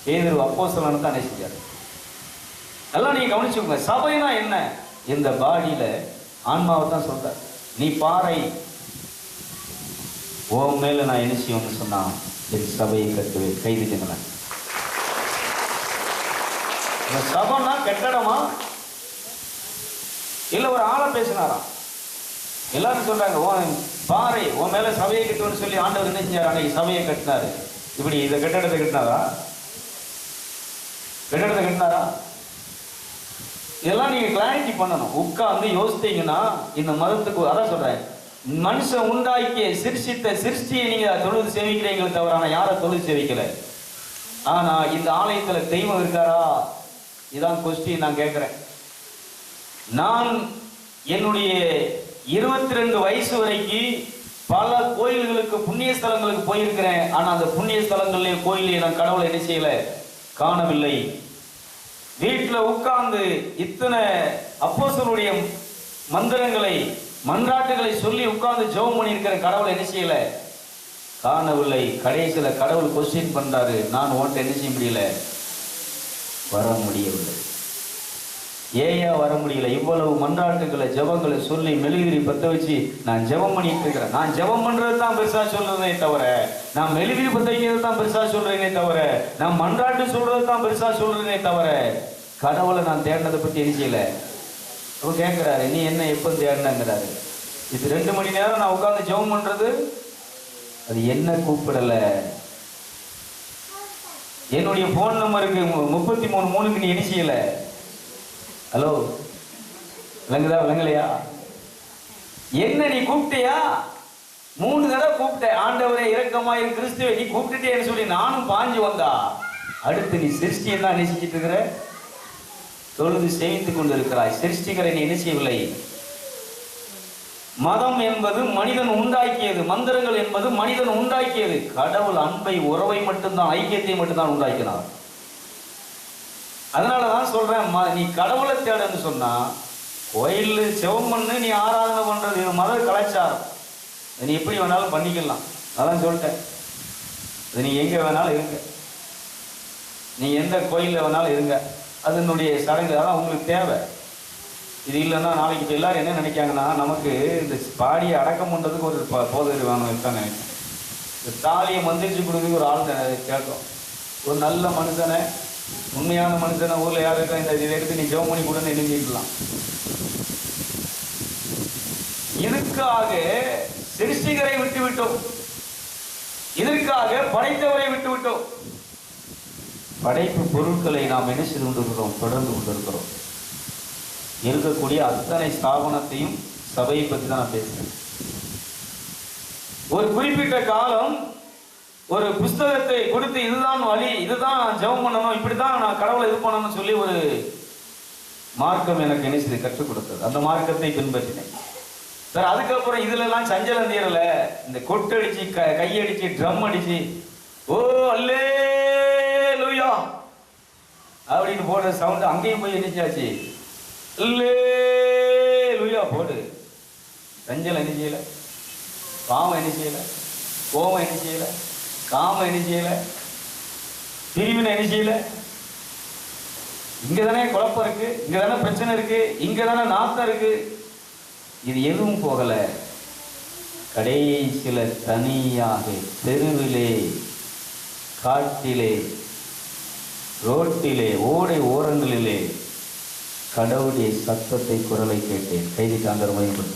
பேதுரு அப்போஸ்தலன் தான் செஞ்சார். எல்லாம் நீங்க கவனிச்சுக்கோங்க. சபைனா என்ன? இந்த பாடியில ஆன்மாவை தான் சொல்றார். நீ பாறை, உன் மேல நான் என்ன செய்யணும்னு சொன்னா என் சபையை கட்டுவேன். கைதுங்களேன். சபைனா கட்டடமா இல்ல ஒரு ஆளை பேசினாரா? எல்லாரும் சொல்றாங்க பாறை உன் மேல சபையை கட்டுவேன்னு சொல்லி ஆண்டவர் என்ன செஞ்சார்? அன்னைக்கு சபையை கட்டினாரு. இப்படி இந்த கட்டடத்தை கட்டினாரா? கட்டடத்தை கட்டினாரா? இதெல்லாம் நீங்க கிளாரிட்டி பண்ணணும். உட்கார்ந்து யோசித்தீங்கன்னா இந்த மதத்துக்கு, அதான் சொல்றேன், மனுஷன் உண்டாக்கிய சிருஷ்டித்த சிருஷ்டியை நீங்க தொழுது சேவிக்கிறீங்களே தவிர ஆனா யாரை தொழுது சேவிக்கல. ஆனா இந்த ஆலயத்துல தெய்வம் இருக்காரா? இதான் கொஸ்டின் நான் கேட்கிறேன். நான் என்னுடைய 22 வயசு வரைக்கும் பல கோயில்களுக்கு புண்ணிய ஸ்தலங்களுக்கு போயிருக்கிறேன். ஆனா அந்த புண்ணிய ஸ்தலங்கள்லயே கோயிலே நான் கடவுளை என்ன செய்யல, காணவில்லை. வீட்டில் உட்கார்ந்து இத்தனை அப்போஸ்தலருடைய மந்திரங்களை மன்றாட்டுகளை சொல்லி உட்கார்ந்து ஜெபம் பண்ணி இருக்கிற கடவுளை என்ன செய்யல, காணவில்லை. கடைசியில கடவுள் கொஸ்டின் பண்றாரு, நான் உன்கிட்ட என்ன செய்ய முடியல, வர முடியவில்லை. ஏயா வர முடியல? இவ்வளவு மன்றாட்டுகளை ஜெபங்களை சொல்லி மெழுகுதிரி பத்த வச்சு நான் ஜெபம் பண்ணிட்டு இருக்கிறேன். நான் ஜெபம் பண்றது தான் பெருசா சொல்றதே தவிர, நான் மெழுகுதிரி பத்த வைக்கிறது தான் பெருசா சொல்றேனே தவிர, நான் மன்றாட்டு சொல்றது தான் பெருசா சொல்றேனே தவிர, கடவுளை நான் தேடினதை பத்தி என்ன செய்யல. அவர் கேட்கிறாரு, நீ என்ன எப்போ தேடினங்கிறாரு. இது 2 மணி நேரம் நான் உட்கார்ந்து ஜெபம் பண்றது, அது என்ன கூப்பிடல. என்னுடைய போன் நம்பருக்கு 33 நீ என்ன செய்யல. ஹலோ, விளங்குதா விளங்கலையா? என்ன நீ கூப்பிட்டியா? 3 தடவை கூப்பிட்டேன். ஆண்டவரே இரக்கமாயிரு கிறிஸ்துவே, நீ கூப்பிட்டுட்டேன்னு சொல்லி நானும் பாஞ்சு வந்தா, அடுத்து நீ சிருஷ்டியை தான் நேசிச்சுட்டு இருக்கிற, தொழுது சேவித்துக் கொண்டு இருக்கிறாய். சிருஷ்டிகரை நீ என்ன செய்யவில்லை. மதம் என்பது மனிதன் உண்டாக்கியது, மந்திரங்கள் என்பது மனிதன் உண்டாக்கியது. கடவுள் அன்பை, உறவை மட்டும்தான், ஐக்கியத்தை மட்டும்தான் உண்டாக்கினார். அதனாலதான் சொல்றேன், நீ கடவுளை தேடன்னு சொன்னா கோயில் செவம் பண்ணு, நீ ஆராதனை பண்றது இது மத கலாச்சாரம். நீ எப்படி வேணாலும் பண்ணிக்கலாம். அதான் சொல்லிட்டேன், நீ எங்க வேணாலும் இருங்க, நீ எந்த கோயிலில் வேணாலும் இருங்க, அதனுடைய சடங்கு. அதான் உங்களுக்கு தேவை. இது இல்லைன்னா நாளைக்கு இப்போ எல்லாரும் என்ன நினைக்காங்கன்னா, நமக்கு இந்த பாடியை அடக்கம் பண்ணுறதுக்கு ஒரு போதகர் வேணும் இருக்காங்க. இந்த தாலியை மந்திரிச்சு கொடுக்குறதுக்கு ஒரு ஆள் கேட்கும். ஒரு நல்ல மனுஷனை, உண்மையான மனுஷனை ஊரில் யார் இருக்கா, இந்த இதை எடுத்து நீ ஜெபம் பண்ணி கூட எழுதிக்கலாம். இதற்காக சிருஷ்டிகரை விட்டு விட்டோம், இதற்காக படைத்தவரை விட்டு விட்டோம். படைப்பு பொருட்களை நாம் என்ன செய்து கொண்டிருக்கிறோம், தொடர்ந்து கொண்டிருக்கிறோம். இருக்கக்கூடிய அத்தனை ஸ்தாபனத்தையும் சபையை பற்றி தான் நான் பேசுறேன். ஒரு குறிப்பிட்ட காலம் ஒரு புஸ்தகத்தை கொடுத்து இதுதான் வழி, இதுதான் ஜெபம் பண்ணணும், இப்படிதான் நான் கடவுளை இது பண்ணணும்னு சொல்லி ஒரு மார்க்கம் எனக்கு என்ன செய்து கற்றுக் கொடுத்தது. அந்த மார்க்கத்தை பின்பற்றினேன். சார் அதுக்கப்புறம் இதுல எல்லாம் சஞ்சலம் தீரல, இந்த கொட்டடிச்சு கையடிச்சு ட்ரம் அடிச்சு ஓ அல்லேலூயா அப்படின்னு போடுற சவுண்ட் அங்கேயும் போய் என்னச்சாச்சு, அல்லேலூயா போடு. சஞ்சலம் என்ன செய்யல, பாவம் என்ன செய்யல, கோபம் என்ன செய்யல, காமம் என்ன செய்யல, பிரிவினை என்ன செய்யல. இங்கதானே குழப்பம் இருக்கு, இங்கதானே பிரச்சனை இருக்கு, இங்கதானே நாத்தம் இருக்கு. இது எதுவும் போகல. கடைசியில தனியாக தெருவிலே, காட்டிலே, ரோட்டிலே, ஓடை ஓரங்களிலே கடவுளுடைய சத்தத்தை, குரலை கேட்டேன். கைதி காந்தரமையும்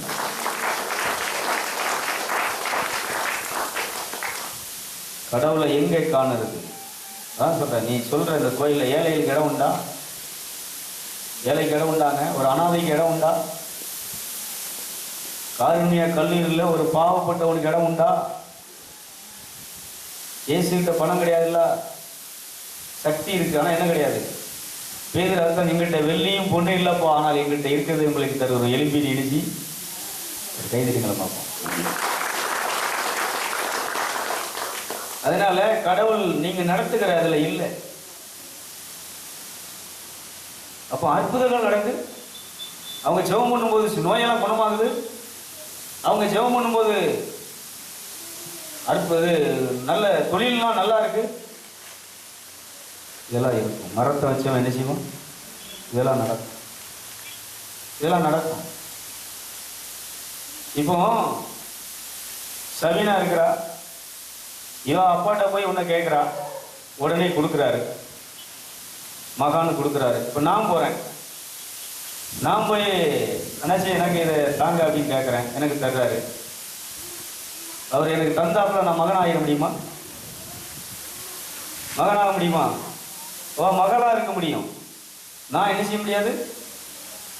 கடவுளை எங்கே காணுறது? அதான் சொல்ற, நீ சொல்ற இந்த கோயில்ல ஏழைகளுக்கு இடம் உண்டா? ஏழைக்கு இடம் உண்டாங்க? ஒரு அனாதைக்கு இடம் உண்டா? காருண்ய கல்லூரியில் ஒரு பாவப்பட்டவனுக்கு இடம் உண்டா? இயேசுகிட்ட பணம் கிடையாதுல்ல, சக்தி இருக்கு, ஆனா என்ன கிடையாது. பேதர் அர்த்தம், எங்கிட்ட வெள்ளியும் பொண்ணு இல்லப்பா, ஆனால் எங்கிட்ட இருக்கிறது உங்களுக்கு தருவோம். எலும்பி இடிச்சு கைதிகளை பார்ப்போம். அதனால கடவுள் நீங்க நடத்துகிற அதுல இல்லை. அப்போ அற்புதங்கள் நடக்குது. அவங்க ஜெபம் பண்ணும்போது நோயெல்லாம் குணமாகுது. அவங்க ஜெபம் பண்ணும்போது நல்ல தொழிலெல்லாம் நல்லா இருக்கு. இதெல்லாம் இருக்கும். மரத்தை வச்சவன் என்ன செய்வோம்? இதெல்லாம் நடக்கும், இதெல்லாம் நடக்கும். இப்போ சபீனா இருக்கிறா, இவன் அப்பாட்ட போய் உன்னை கேட்குறா, உடனே கொடுக்குறாரு, மகான்னு கொடுக்குறாரு. இப்போ நான் போகிறேன், நான் போய் அண்ணாச்சி எனக்கு இதை தாங்க அப்படின்னு கேட்குறேன், எனக்கு தர்றாரு. அவர் எனக்கு தந்தாப்புல நான் மகன் ஆகிட முடியுமா? மகனாக முடியுமா? ஓ மகளாக இருக்க முடியும். நான் என்ன செய்ய முடியாது?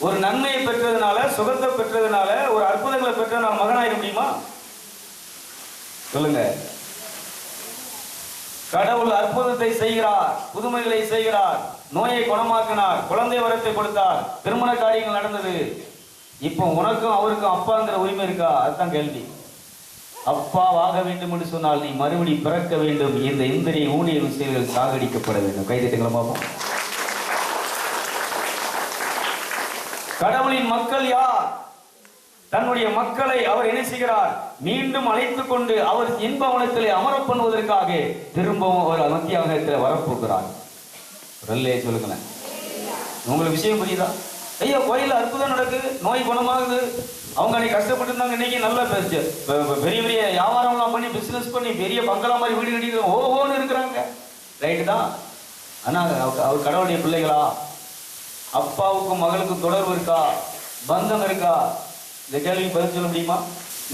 ஒரு நன்மையை பெற்றதுனால, சுகத்தை பெற்றதுனால, ஒரு அற்புதங்களை பெற்ற நான் மகனாயிட முடியுமா? சொல்லுங்க. கடவுள் அற்புதத்தை செய்கிறார், புதுமைகளை செய்கிறார், நோயை குணமாக்கினார், குழந்தை வரத்தை கொடுத்தார், திருமண காரியங்கள் நடந்தது. இப்போ உனக்கும் அவருக்கும் அப்பாங்கிற உரிமை இருக்கா? அதுதான் கேள்வி. அப்பாவாக வேண்டும் என்று சொன்னால் நீ மறுபடி பிறக்க வேண்டும். இந்த இந்திரிய ஊழிய செயல்கள் சாகடிக்கப்பட வேண்டும். கைதட்டுகளை பார்ப்போம். கடவுளின் மக்கள் யார்? தன்னுடைய மக்களை அவர் என்ன செய்கிறார்? மீண்டும் அழைத்துக் கொண்டு அவர் இன்பவனத்திலே அமர பண்ணுவதற்காக திரும்பவும் அவர் மத்தியாகத்தில் வரப்போகிறார். சொல்லுங்களேன், உங்களுக்கு விஷயம் புரியுதா? ஐயா கோயில அற்புதம் நடக்குது, நோய் குணமாகுது, அவங்க அன்னைக்கு கஷ்டப்பட்டு இருந்தாங்க, இன்னைக்கு நல்லா பெரிய பெரிய வியாபாரம்லாம் பண்ணி பிசினஸ் பண்ணி பெரிய பங்களா மாதிரி வீடு கட்டி ஓஹோன்னு இருக்கிறாங்க. ரைட்டு தான். ஆனா அவர் கடவுளுடைய பிள்ளைகளா? அப்பாவுக்கும் மகளுக்கும் தொடர்பு இருக்கா? பந்தம் இருக்கா? இந்த கேள்விக்கு பதில் சொல்ல முடியுமா?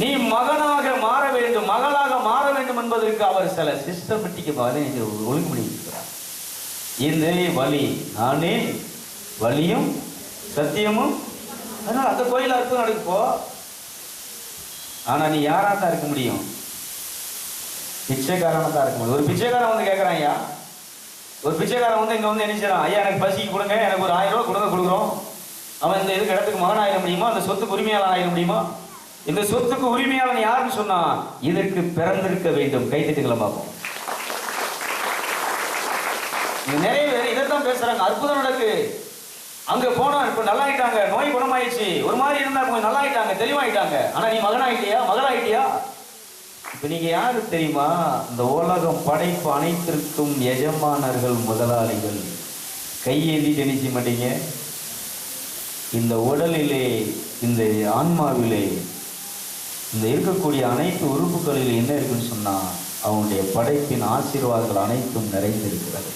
நீ மகனாக மாற வேண்டும், மகளாக மாற வேண்டும் என்பதற்கு அவர் சில சிஸ்டமேட்டிக் ஒழுங்குமுறை இருக்கிறார். இந்த வழி நானே வழியும் சத்தியமும். அதனால அந்த கோயில் அற்புதம் நடக்குப்போ. ஆனா நீ யாரா தான் இருக்க முடியும்? பிச்சைக்காரனா தான் இருக்க முடியும். ஒரு பிச்சைக்காரன் வந்து கேட்கறான், ஐயா ஒரு பிச்சைக்காரன் வந்து இங்க வந்து என்ன செய்யறான்? ஐயா எனக்கு பசிக்கு கொடுங்க, எனக்கு ஒரு 1000 ரூபாய் கொடுங்க, கொடுக்குறோம். அவன் இந்த இதுக்கு இடத்துக்கு மகன் ஆயிட முடியுமா? அந்த சொத்துக்கு உரிமையாளன் ஆயிட முடியுமா? இந்த சொத்துக்கு உரிமையாளன் யாருன்னு சொன்னா இதற்கு பிறந்திருக்க வேண்டும். கைத்தட்டுகளை பார்ப்போம். நிறைய பேர் இதைத்தான் பேசுறாங்க. அற்புதம் நடக்கு, அங்க போனா இப்ப நல்லாயிட்டாங்க, நோய் குணமாயிடுச்சு, ஒரு மாதிரி இருந்தா கொஞ்சம் நல்லாயிட்டாங்க, தெளிவாயிட்டாங்க. ஆனா நீ மகனாயிட்டியா, மகளாயிட்டியா? இப்ப நீங்க யாரு தெரியுமா? இந்த உலகம் படைப்பு அனைத்திற்கும் எஜமானர்கள், முதலாளிகள். கையேந்திட்டு என்ன செய்ய மாட்டீங்க? இந்த உடலிலே, இந்த ஆன்மாவிலே, இந்த இருக்கக்கூடிய அனைத்து உறுப்புகளில் என்ன இருக்குன்னு சொன்னா அவனுடைய படைப்பின் ஆசீர்வாதங்கள் அனைத்தும் நிறைந்திருக்கிறது.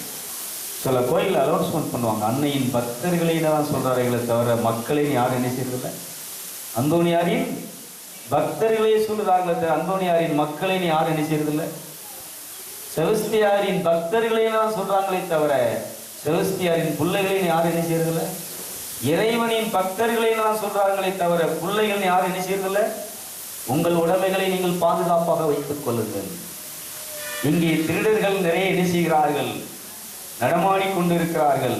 சில கோயில் அலௌன்ஸ்மெண்ட் பண்ணுவாங்க, அன்னையின் பக்தர்களை தான் சொல்றார்களே தவிர மக்களையும் யாரும் என்ன செய்யறதில்ல. அந்தோனியாரின் பக்தர்களே சொல்லுறாங்களே தவிர அந்தோனியாரின் மக்களையும் யாரும் என்ன செய்யறதில்ல. செபஸ்தியாரின் பக்தர்களே தான் சொல்றாங்களே தவிர செபஸ்தியாரின் பிள்ளைகளையும் யாரும் என்ன செய்யறதில்ல. இறைவனின் பக்தர்களை தான் சொல்றாங்களே தவிர பிள்ளைகள் யாரும் என்ன செய்யறதில்ல. உங்கள் உடைமைகளை நீங்கள் பாதுகாப்பாக வைத்துக் கொள்ளுங்கள். இங்கே திருடர்கள் நிறைய என்ன செய்கிறார்கள்? நடமாடி கொண்டிருக்கிறார்கள்.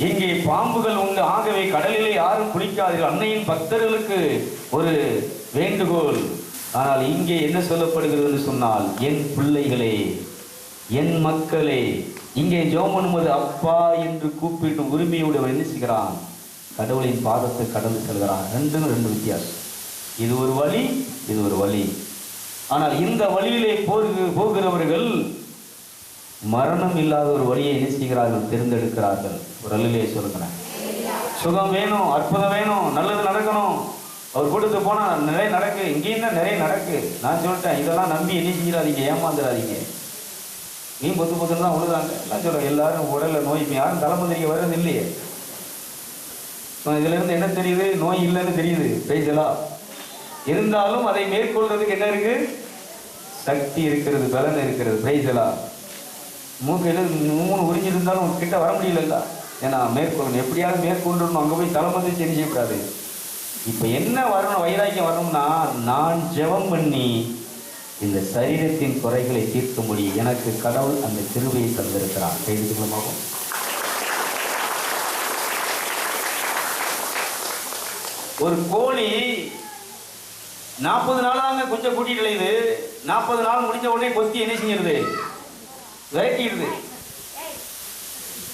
இங்கே பாம்புகள் உண்டு, ஆகவே கடலிலே யாரும் குளிக்காதீர்கள். அன்னையின் பக்தர்களுக்கு ஒரு வேண்டுகோள். ஆனால் இங்கே என்ன சொல்லப்படுகிறது என்று சொன்னால், என் பிள்ளைகளே, என் மக்களே, இங்கே ஜெபம் பண்ணும்போது அப்பா என்று கூப்பிட்டு உரிமையோடு என்ன செய்கிறான்? கடவுளின் பாதத்தை கடந்து செல்கிறான். ரெண்டு வித்தியாசம். இது ஒரு வழி, இது ஒரு வழி. ஆனால் இந்த வழியிலே போகிறவர்கள் மரணம் இல்லாத ஒரு வழியை என்ன செய்கிறார்கள்? தேர்ந்தெடுக்கிறார்கள். ஒரு அல்லையே சொல்லுகிறேன். சுகம் வேணும், அற்புதம் வேணும், நல்லது நடக்கணும், அவர் கூட்டத்துக்கு போனா நிறைய நடக்கு, இங்கேயும் தான் நிறைய நடக்கு. நான் சொல்லிட்டேன், இதெல்லாம் நம்பி என்ன செஞ்சிடாதீங்க, ஏமாந்துடாதீங்க. நீ பொத்துன்னு தான் உழுதாங்க எல்லாம் சொல்கிறேன். எல்லாரும் உடலில் நோய், யாரும் தலைமந்திரிக்க வர்றது இல்லையே. இதுல இருந்து என்ன தெரியுது? நோய் இல்லைன்னு தெரியுது. பேசலாம். இருந்தாலும் அதை மேற்கொள்றதுக்கு என்ன இருக்கு? சக்தி இருக்கிறது, பலன் இருக்கிறது. பிரைசலா. மூக்கையில் 3 உறிஞ்சிருந்தாலும் உங்ககிட்ட வர முடியல. ஏன்னா மேற்கொள்ளணும், எப்படியாவது மேற்கொள்ளணும். அங்கே போய் தலைமந்தி செய்யக்கூடாது. இப்போ என்ன வரணும்? வைராக்கியம் வரணும்னா, நான் ஜெபம் பண்ணி இந்த சரீரத்தின் குறைகளை தீர்க்கும்படி எனக்கு கடவுள் அந்த கிருபையை தந்திருக்கிறார். கைதுகளமாகும். ஒரு கோழி 40 நாளாக கொஞ்சம் கூட்டிட்டு இழையுது. 40 நாள் முடிஞ்ச உடனே கொத்தி என்ன செஞ்சிருது? விரட்டிடுது.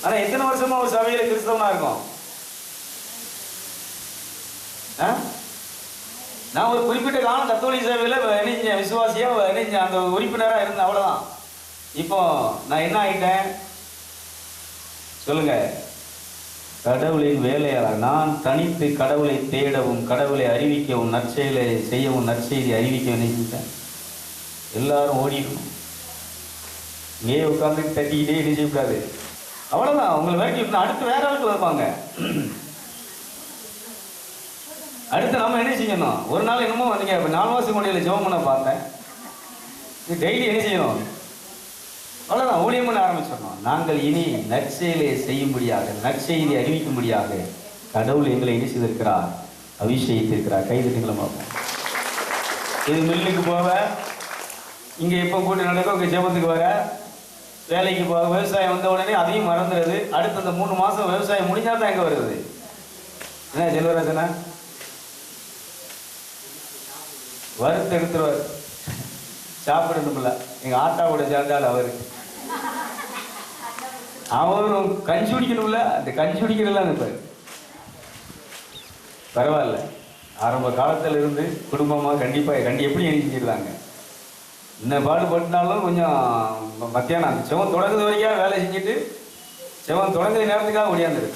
ஆனா எத்தனை வருஷமா ஒரு சபையில கிறிஸ்தவனா இருக்கும்? நான் ஒரு குறிப்பிட்ட காலம் கத்தோலிக்க சேவையில் இணைஞ்ச விசுவாசியா இணைஞ்ச அந்த உறுப்பினராக இருந்தேன், அவ்வளோதான். இப்போ நான் என்ன ஆகிட்டேன் சொல்லுங்க? கடவுளின் வேலையாளர். நான் தனித்து கடவுளை தேடவும், கடவுளை அறிவிக்கவும், நற்செயலை செய்யவும், நற்செய்தி அறிவிக்கவும் நினைச்சிட்டேன். எல்லாரும் ஓடிடணும். இங்கே உட்காந்து தட்டிக்கிட்டே நினைச்சக்கூடாது. அவ்வளோதான். உங்களை வேலைக்கு அடுத்து வேற ஆளுக்கு வைப்பாங்க. அடுத்து நம்ம என்ன செய்யணும்? ஒரு நாள் என்னமோ நீங்க 4 மாசம் கொண்டையில் ஜெபம் பண்ண பார்த்தேன். டெய்லி என்ன செய்யணும்? அவ்வளோதான். ஊழியம் பண்ண ஆரம்பிச்சிடணும். நாங்கள் இனி நற்செயலை செய்யும்படியாக, நற்செய்தி அறிவிக்கும்படியாக கடவுள் எங்களை என்ன செய்திருக்கிறார்? அபிஷேகித்திருக்கிறார். கைதட்டுகளை பார்ப்போம். இது மில்லுக்கு போக, இங்கே எப்போ கூட்டு நடக்கும், இங்கே ஜெபத்துக்கு வர, வேலைக்கு போக, விவசாயம் வந்த உடனே அதையும் மறந்துடுது. அடுத்து அந்த 3 மாதம் விவசாயம் முடிஞ்சால் தான் எங்கே வருது? என்ன செல்வராஜனா வறுத்து எடுத்துருவார். சாப்பிடணும்ல. எங்கள் ஆட்டாவோட சேர்ந்தால் அவரும் கஞ்சி குடிக்கணும்ல. அந்த கஞ்சி குடிக்கிறதுலாம் இருப்பார். பரவாயில்ல. ஆரம்ப காலத்தில் இருந்து குடும்பமாக கண்டிப்பாக எப்படி செஞ்சிருந்தாங்க. இன்னும் பாடுபட்டுனாலும் கொஞ்சம் மத்தியானம் அந்த செவன் தொடங்குது வரைக்கும் வேலை செஞ்சுட்டு செவன் தொடங்குற நேரத்துக்காக ஓடியாந்துரு.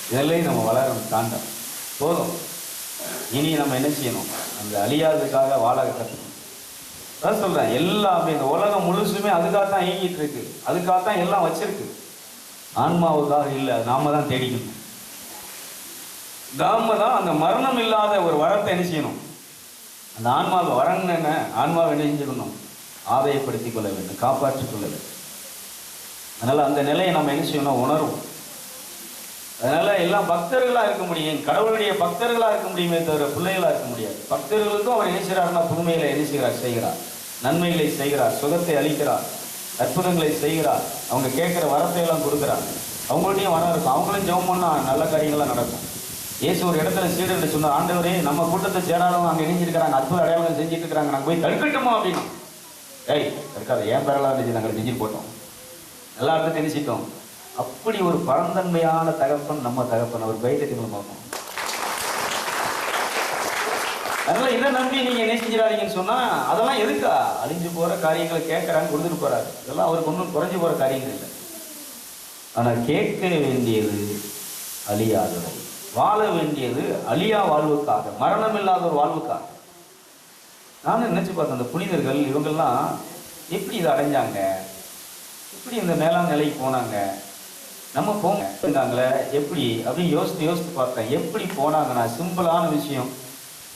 இதெல்லாம் நம்ம வளரணும். தாண்டம் போதும். இனி நம்ம என்ன செய்யணும்? அந்த அழியாததுக்காக வாழ கற்றுக்கணும். அதான் சொல்கிறேன். எல்லாமே இந்த உலகம் முழுசுமே அதுக்காகத்தான் இயங்கிட்டு இருக்கு. அதுக்காகத்தான் எல்லாம் வச்சிருக்கு. ஆன்மாவுக்காக இல்லை. நாம தான் தேடிக்கணும். நாம தான் அந்த மரணம் இல்லாத ஒரு வரத்தை என்ன செய்யணும்? அந்த ஆன்மாவை வரணும். என்ன ஆன்மாவை என்ன செஞ்சுக்கணும்? ஆதாயப்படுத்திக் கொள்ள வேண்டும், காப்பாற்றிக் கொள்ள வேண்டும். அதனால் அந்த நிலையை நம்ம என்ன செய்யணும்? உணர்வோம். அதனால எல்லாம் பக்தர்களாக இருக்க முடியும். கடவுளுடைய பக்தர்களாக இருக்க முடியுமே தவிர பிள்ளைகளாக இருக்க முடியாது. பக்தர்களுக்கும் அவர் என்ன செய்கிறார்னா, புதுமைகளை என்ன செய்கிறார்? நன்மைகளை செய்கிறார், சுகத்தை அளிக்கிறார், அற்புதங்களை செய்கிறார். அவங்க கேட்குற வரத்தை எல்லாம் கொடுக்குறார். அவங்கள்ட்டையும் வரம் இருக்கும். அவங்களும் ஜெபம் பண்ணால் நல்ல காரியங்கள்லாம் நடக்கும். இயேசு ஒரு இடத்துல சீடர்கள் சொன்னார், ஆண்டவரே, நம்ம கூட்டத்தை சேராதவங்க அங்கே இணைஞ்சிருக்கிறாங்க, அற்புத அடையாளங்கள் செஞ்சுட்டு இருக்கிறாங்க, நாங்கள் போய் தடுக்கட்டுமா அப்படின்னா. இருக்காது, ஏன் பேரெல்லாம் இருந்துச்சு, நாங்கள் செஞ்சுட்டு போட்டோம், எல்லா இடத்துல தெரிஞ்சிட்டோம். அப்படி ஒரு பரந்தன்மையான தகப்பன் நம்ம தகப்பன். அவர் கைதட்டுகளை பார்ப்போம். அதனால இதை நம்பி நீங்க என்ன செஞ்சிடாதீங்கன்னு சொன்னா, அதெல்லாம் எதுக்கா? அழிஞ்சு போற காரியங்களை கேட்கறாங்க, கொடுத்துட்டு போறாரு. இதெல்லாம் அவருக்கு ஒன்றும் குறைஞ்சு போற காரியங்கள் இல்லை. ஆனா கேட்க வேண்டியது அழியாதவை, வாழ வேண்டியது அழியா வாழ்வுக்காக, மரணம் இல்லாத ஒரு வாழ்வுக்காக. நானும் நினைச்சு பார்த்தேன், அந்த புனிதர்கள் இவங்கெல்லாம் எப்படி இதை அடைஞ்சாங்க, எப்படி இந்த மேலாண் நிலைக்கு போனாங்க, நம்ம போங்காங்களே எப்படி அப்படின்னு யோசித்து பார்த்தேன். எப்படி போனாங்கன்னா, சிம்பிளான விஷயம்,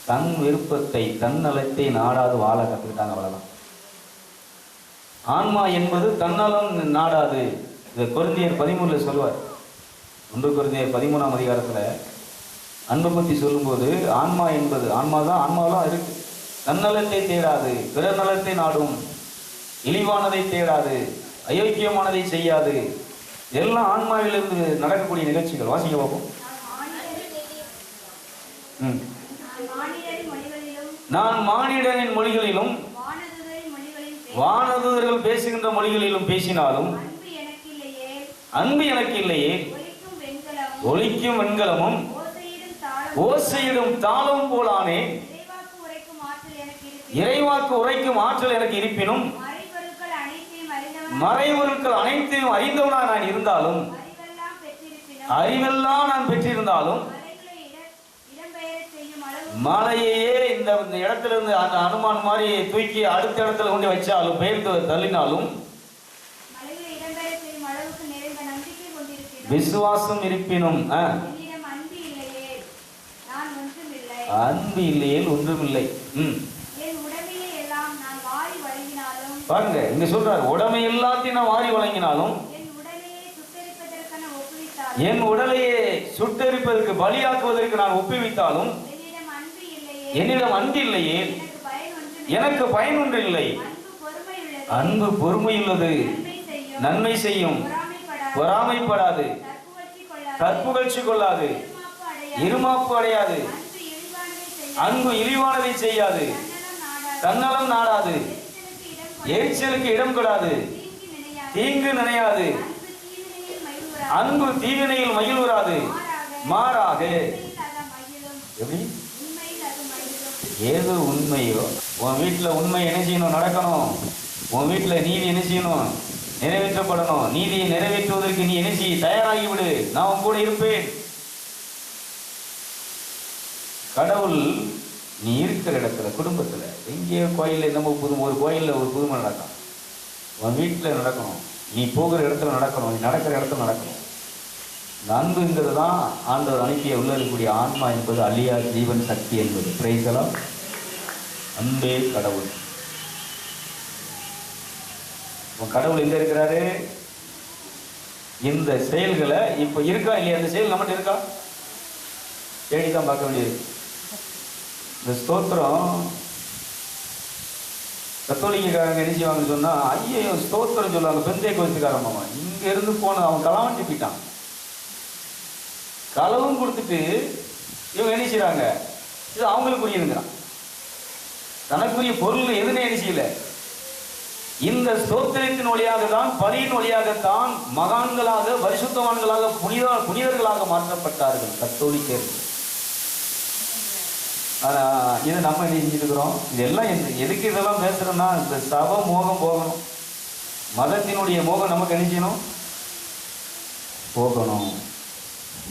தன் விருப்பத்தை தன்னலத்தை நாடாது வாழ கற்றுக்கிட்டாங்க. அவ்வளவுதான். ஆன்மா என்பது தன்னலம் நாடாது. இந்த கொரிந்தியர் 13 சொல்லுவார். 1 கொரிந்தியர் 13ஆம் அதிகாரத்துல அன்பை பற்றி சொல்லும்போது, ஆன்மா என்பது ஆன்மாவெல்லாம் இருக்கு. தன்னலத்தை தேடாது, பிற நலத்தை நாடும், இழிவானதை தேடாது, அயோக்கியமானதை செய்யாது, எல்லாம் ஆன்மாவிலிருந்து நடக்கக்கூடிய நிகழ்ச்சிகள். வாசிக்க பார்ப்போம். நான் மானிடரின் மொழிகளிலும் வானதூதர்கள் பேசுகின்ற மொழிகளிலும் பேசினாலும் அன்பு எனக்கு இல்லையே, ஒலிக்கும் வெண்கலமும் ஓசையிடும் தாளமும் போலானே. இறைவாக்கு உரைக்கும் ஆற்றல் எனக்கு இருப்பினும் மறைபொருட்கள் அனைத்தையும் அறிந்தவனா நான் இருந்தாலும், அறிவெல்லாம் நான் பெற்றிருந்தாலும், மலையே இந்த இடத்துல இருந்து அந்த அனுமான் மாதிரி தூக்கி அடுத்த இடத்துல கொண்டு வச்சாலும், பெயர்த்து தள்ளினாலும், விசுவாசம் இருப்பினும் அன்பு இல்லையே ஒன்றுமில்லை. பாருங்க, இங்க சொல்றாரு, உடமை எல்லாத்தையும் நான் வாரி வழங்கினாலும், என் உடலையே சுட்டெரிப்பதற்கு பலியாக்குவதற்கு நான் ஒப்புவித்தாலும், என்னிடம் அன்பு இல்லையே எனக்கு பயன் ஒன்று இல்லை. அன்பு பொறுமையுள்ளது, நன்மை செய்யும், பொறாமைப்படாது, கற்புகழ்ச்சி கொள்ளாது, இருமாப்பு அடையாது, அன்பு இழிவானதை செய்யாது, தன்னலம் நாடாது, எரிச்சலுக்கு இடம் கொடாது, தீங்கு நினையாது, அன்பு தீவினையில் மகிழ்வுறாது, மாறாக. எப்படி? ஏதோ உண்மையோ உன் வீட்டில் உண்மை என்ன செய்யணும்? நடக்கணும். உன் வீட்டில் நீதி என்ன செய்யணும்? நிறைவேற்றப்படணும். நீதியை நிறைவேற்றுவதற்கு நீ என்ன செய்ய? தயாராகிவிடு, நான் உன் கூட இருப்பேன். கடவுள் நீ இருக்கிற இடத்துல, குடும்பத்தில் எங்கேயோ கோயிலில் நம்ம ஒரு கோயிலில் ஒரு புதுமை நடக்கும். உன் வீட்டில் நடக்கணும், நீ போகிற இடத்துல நடக்கணும், நீ நடக்கிற இடத்துல நடக்கணும். இந்த அன்புங்கிறது தான் ஆண்டவர் அனுப்பிய உள்ள இருக்கக்கூடிய ஆன்மா என்பது அழியா ஜீவன் சக்தி என்பது. பிரைசலாம். அன்பே கடவுள். கடவுள் எங்க இருக்கிறாரு? இந்த செயல்களை இப்ப இருக்கா இல்லையா? அந்த செயல் நம்மகிட்ட இருக்கா? தேடிதான் பார்க்க வேண்டியது. இந்த ஸ்தோத்திரம் கத்தோலிக்காரங்க என்ன செய்வாங்கன்னு சொன்னா, ஐயோ ஸ்தோத்திரம் சொல்லுவாங்க. பெந்தை கோயிலுக்காரம்மா இங்க இருந்து போன அவன் களவாண்டி போயிட்டான். களவும் கொடுத்துட்டு இவங்க என்ன செய்யறாங்க? இது அவங்களுக்குரியதுங்கிறான். தனக்குரிய பொருள் எதுன்னு என்ன செய்யல. இந்த ஸ்தோத்திரத்தின் வழியாக தான், பலியின் வழியாகத்தான் மகான்களாக, பரிசுத்தவான்களாக, புனிதர்களாக மாற்றப்பட்டார்கள் கத்தோலிக்கர்கள். ஆனா இதை நம்ம என்ன செஞ்சுருக்கிறோம்? இதெல்லாம் எதுக்கு இதெல்லாம் பேசுறோம்னா, இந்த சப மோகம் போகணும், மதத்தினுடைய மோகம் நமக்கு என்ன செய்யணும்? போகணும்.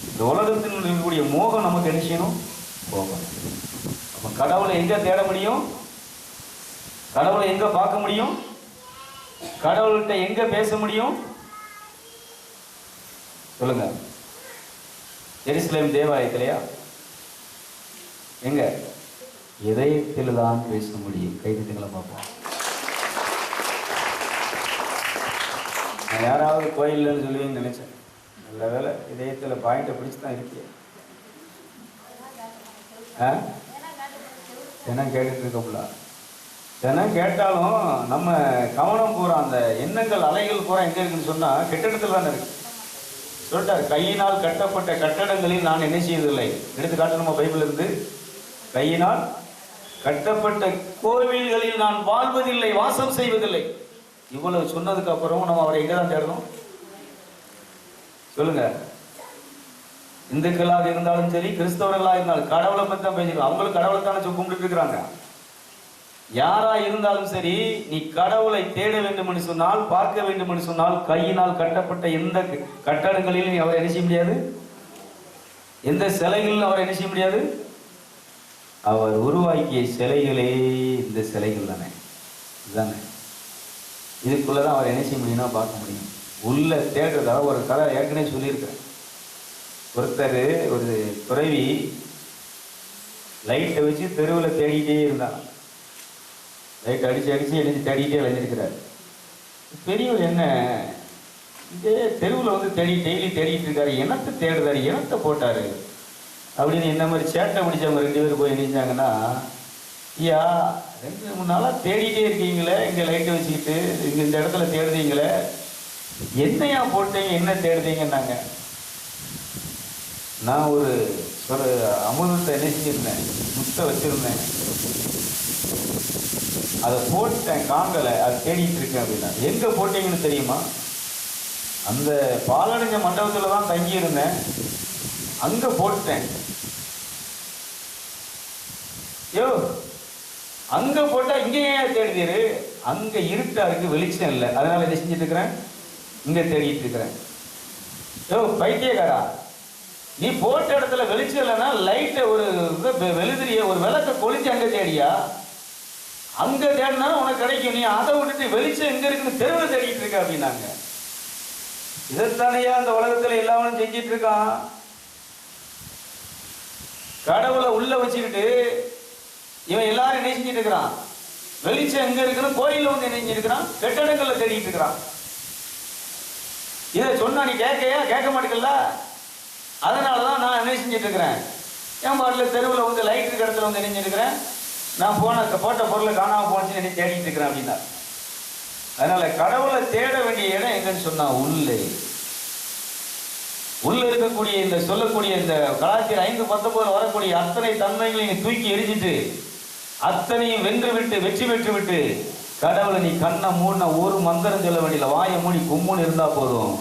இந்த உலகத்தில் இருக்கக்கூடிய மோகம் நமக்கு என்ன செய்யணும்? போகணும். அப்ப கடவுளை எங்க தேட முடியும்? கடவுளை எங்க பார்க்க முடியும்? கடவுள்கிட்ட எங்க பேச முடியும்? சொல்லுங்க. எருசலேம் தேவாலயத்திலையா? எங்க? இதயத்தில் தான் பேச முடியும். கைதிகளை பார்ப்போம். நான் யாராவது கோயில்னு சொல்லுவீங்கன்னு நினைச்சேன். நல்ல வேலை, இதயத்தில் பாயிண்ட்டை பிடிச்சி தான் இருக்கேன். தினம் கேட்டுட்டு இருக்கோம்ல. தினம் கேட்டாலும் நம்ம கவனம் பூரா, அந்த எண்ணங்கள் அலைகள் பூரா எங்க இருக்குன்னு சொன்னா கெட்டிடத்தில் தானே இருக்கு. சொல்லிட்டார், கையினால் கட்டப்பட்ட கட்டடங்களில் நான் என்ன செய்வதில்லை. எடுத்துக்காட்டு நம்ம பைபிள் இருந்து, கையினால் கட்டப்பட்ட கோவில்களில் நான் வாழ்வதில்லை, வாசம் செய்வதில்லை. இவ்வளவு சொன்னதுக்கு அப்புறம் நம்ம அவரை எங்க தான் தேடணும்? சொல்லுங்க. இந்துக்களாக இருந்தாலும் சரி, கிறிஸ்தவர்களாக இருந்தாலும் கடவுளை பற்றி தான் பேசிக்கலாம். அவங்களும் கடவுளை தானே கும்பிட்டு இருக்கிறாங்க. யாரா இருந்தாலும் சரி, நீ கடவுளை தேட வேண்டும் என்று சொன்னால், பார்க்க வேண்டும் என்று சொன்னால், கையினால் கட்டப்பட்ட எந்த கட்டடங்களிலும் நீ அவரை என்ன செய்ய முடியாது. எந்த சிலைகளிலும் அவரை என்ன செய்ய முடியாது. அவர் உருவாக்கிய சிலைகளே இந்த சிலைகள் தானே. இதுதானே, இதுக்குள்ளதான் அவர் என்ன செய்ய முடியும்னா பார்க்க முடியும். உள்ள தேடுறதா ஒரு கதை ஏற்கனவே சொல்லியிருக்கிறேன். ஒருத்தர், ஒரு துறவி லைட்டை வச்சு தெருவில் தேடிட்டே இருந்தாங்க. லைட் அடிச்சு எழுதி தேடிட்டே விளைஞ்சிருக்கிறார். பெரியவர் என்ன இதே தெருவில் வந்து டெய்லி தேடிட்டு இருக்காரு. இனத்தை தேடுறாரு, இனத்தை போட்டாரு அப்படின்னு. இந்த மாதிரி சேட்டை முடிச்சவங்க 2 பேர் போய் நினைச்சாங்கன்னா, ஐயா 2-3 நாளாக தேடிட்டே இருக்கீங்களே, இங்கே லைட்டை வச்சுக்கிட்டு இங்கே இந்த இடத்துல தேடுறீங்களே, என்னையா போட்டீங்க, என்ன தேடுதீங்கன்னாங்க. நான் ஒரு அமுதத்தை என்ன செஞ்சிருந்தேன், முட்டை வச்சிருந்தேன், அதை போட்டேன், காங்கலை, அதை தேடிட்டு இருக்கேன் அப்படின்னா. எங்க போட்டீங்கன்னு தெரியுமா? அந்த பாலடைஞ்ச மண்டபத்துல தான் தங்கி இருந்தேன், அங்க போட்டேன். யோ, அங்க போட்டா இங்க ஏன் தேடுதீரு? அங்க இருட்டா இருக்கு, வெளிச்சம் இல்லை, அதனால என்ன செஞ்சுட்டு இருக்கிறேன், இங்க தேடிட்டு இருக்கிறேன். யோ பைத்தியக்காரா, நீ போட்ட இடத்துல வெளிச்சம் இல்லைன்னா லைட்டை ஒரு வெளுதிரிய ஒரு விளக்க கொளுத்தி அங்க தேடியா? அங்க தேடினா உனக்கு கிடைக்கும். நீ அதை விட்டுட்டு வெளிச்சம் எங்க இருக்குன்னு தெருவில் தேடிட்டு இருக்க அப்படின்னாங்க. இதைத்தானையா அந்த உலகத்துல எல்லாரும் செஞ்சிட்டு இருக்கான். கடவுளை உள்ள வச்சுக்கிட்டு இவன் எல்லாரும் என்ன செஞ்சிட்டு இருக்கிறான், வெளிச்சம் எங்க இருக்குன்னு கோயில்ல வந்து என்ன செஞ்சிருக்கிறான், கட்டடங்கள்ல தேடிட்டு இருக்கிறான். இதை சொன்னா நீ கேட்க மாட்டேங்கல்ல. அதனாலதான் நான் என்ன செஞ்சிட்டு இருக்கிறேன், என் பாட்டில் தெருவில் வந்து லைட் இருக்க இடத்துல வந்து நினைஞ்சிருக்கிறேன், நான் போட்ட பொருளை காணாம போனச்சுன்னு என்ன தேடிட்டு இருக்கிறேன் அப்படின்னா. அதனால கடவுளை தேட வேண்டிய இடம் எங்கன்னு சொன்னா உள்ள இருக்கக்கூடிய இந்த சொல்லக்கூடிய இந்த கலாச்சார 5:19 வரக்கூடிய அத்தனை தன்மைகளையும் தூக்கி எரிஞ்சிட்டு அத்தனையும் வெற்றி பெற்று விட்டு கடவுளை நீ கண்ணை மூடின ஒரு மந்திரம் சொல்ல வேண்டிய, வாயை மூடி கும்முன்னு இருந்தா போதும்.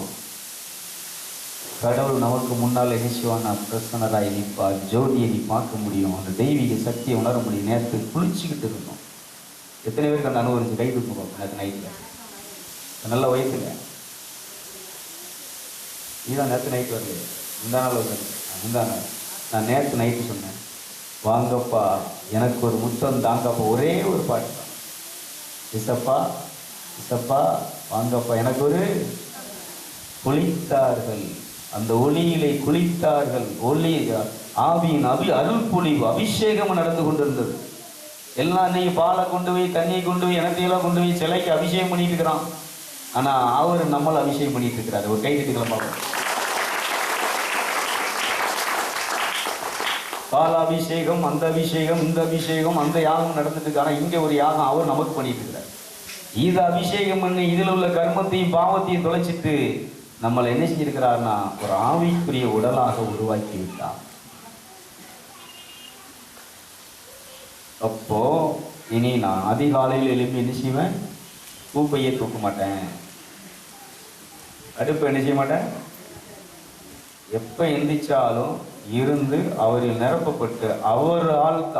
கடவுள் நமக்கு முன்னால் நிச்சயமான பிரசன்னராய் நிற்பா. ஜோதியை நீ பார்க்க முடியும், அந்த தெய்வீக சக்தியை உணர முடியும். நேரத்து குளிச்சுக்கிட்டு இருந்தோம். எத்தனை பேருக்கு அந்த அனுபவிச்சு கை தூக்கு பார்ப்போம். நேற்று நைட்டில் நல்ல வயசுங்க, இதுதான் நேற்று நைட்டு வரலையே, இந்த நாள் வருது. இந்த நாள் நான் நேற்று நைட்டு சொன்னேன், வாங்கப்பா எனக்கு ஒரு முத்தம் தாங்கப்பா, ஒரே ஒரு பாட்டு தான். இசப்பா இசப்பா வாங்கப்பா எனக்கு ஒரு. குளித்தார்கள், அந்த ஒளியிலே குளித்தார்கள். ஒளி ஆவியின் அருள் பொழிவு அபிஷேகம் நடந்து கொண்டிருந்தது. எல்லாம் நீ பாலை கொண்டு போய் தண்ணியை கொண்டு போய் எனத்தையெல்லாம் கொண்டு போய் சிலைக்கு அபிஷேகம் பண்ணிட்டு இருக்கிறான். ஆனா அவர் நம்மளை அபிஷேகம் பண்ணிட்டு இருக்கிறாரு. ஒரு கை தட்டிக்கலாம் பார்ப்போம். பாலாபிஷேகம், அந்த அபிஷேகம், இந்த அபிஷேகம், அந்த யாகம் நடந்துட்டு இருக்கு. ஆனா இங்க ஒரு யாகம் அவர் நமக்கு பண்ணிட்டு இருக்கிறார். இது அபிஷேகம் பண்ணி இதில் உள்ள கர்மத்தையும் பாவத்தையும் தொலைச்சிட்டு நம்மளை என்ன செஞ்சிருக்கிறார்னா ஒரு ஆவிக்குரிய உடலாக உருவாக்கி விட்டார். அப்போ இனி நான் அதிகாலையில் எழுப்பி என்ன செய்வேன், பூப்பையை தூக்க மாட்டேன், அடுப்பை என்ன செய்ய மாட்டேன். எப்ப எந்திரிச்சாலும் இருந்து அவரில் நிரப்பப்பட்டு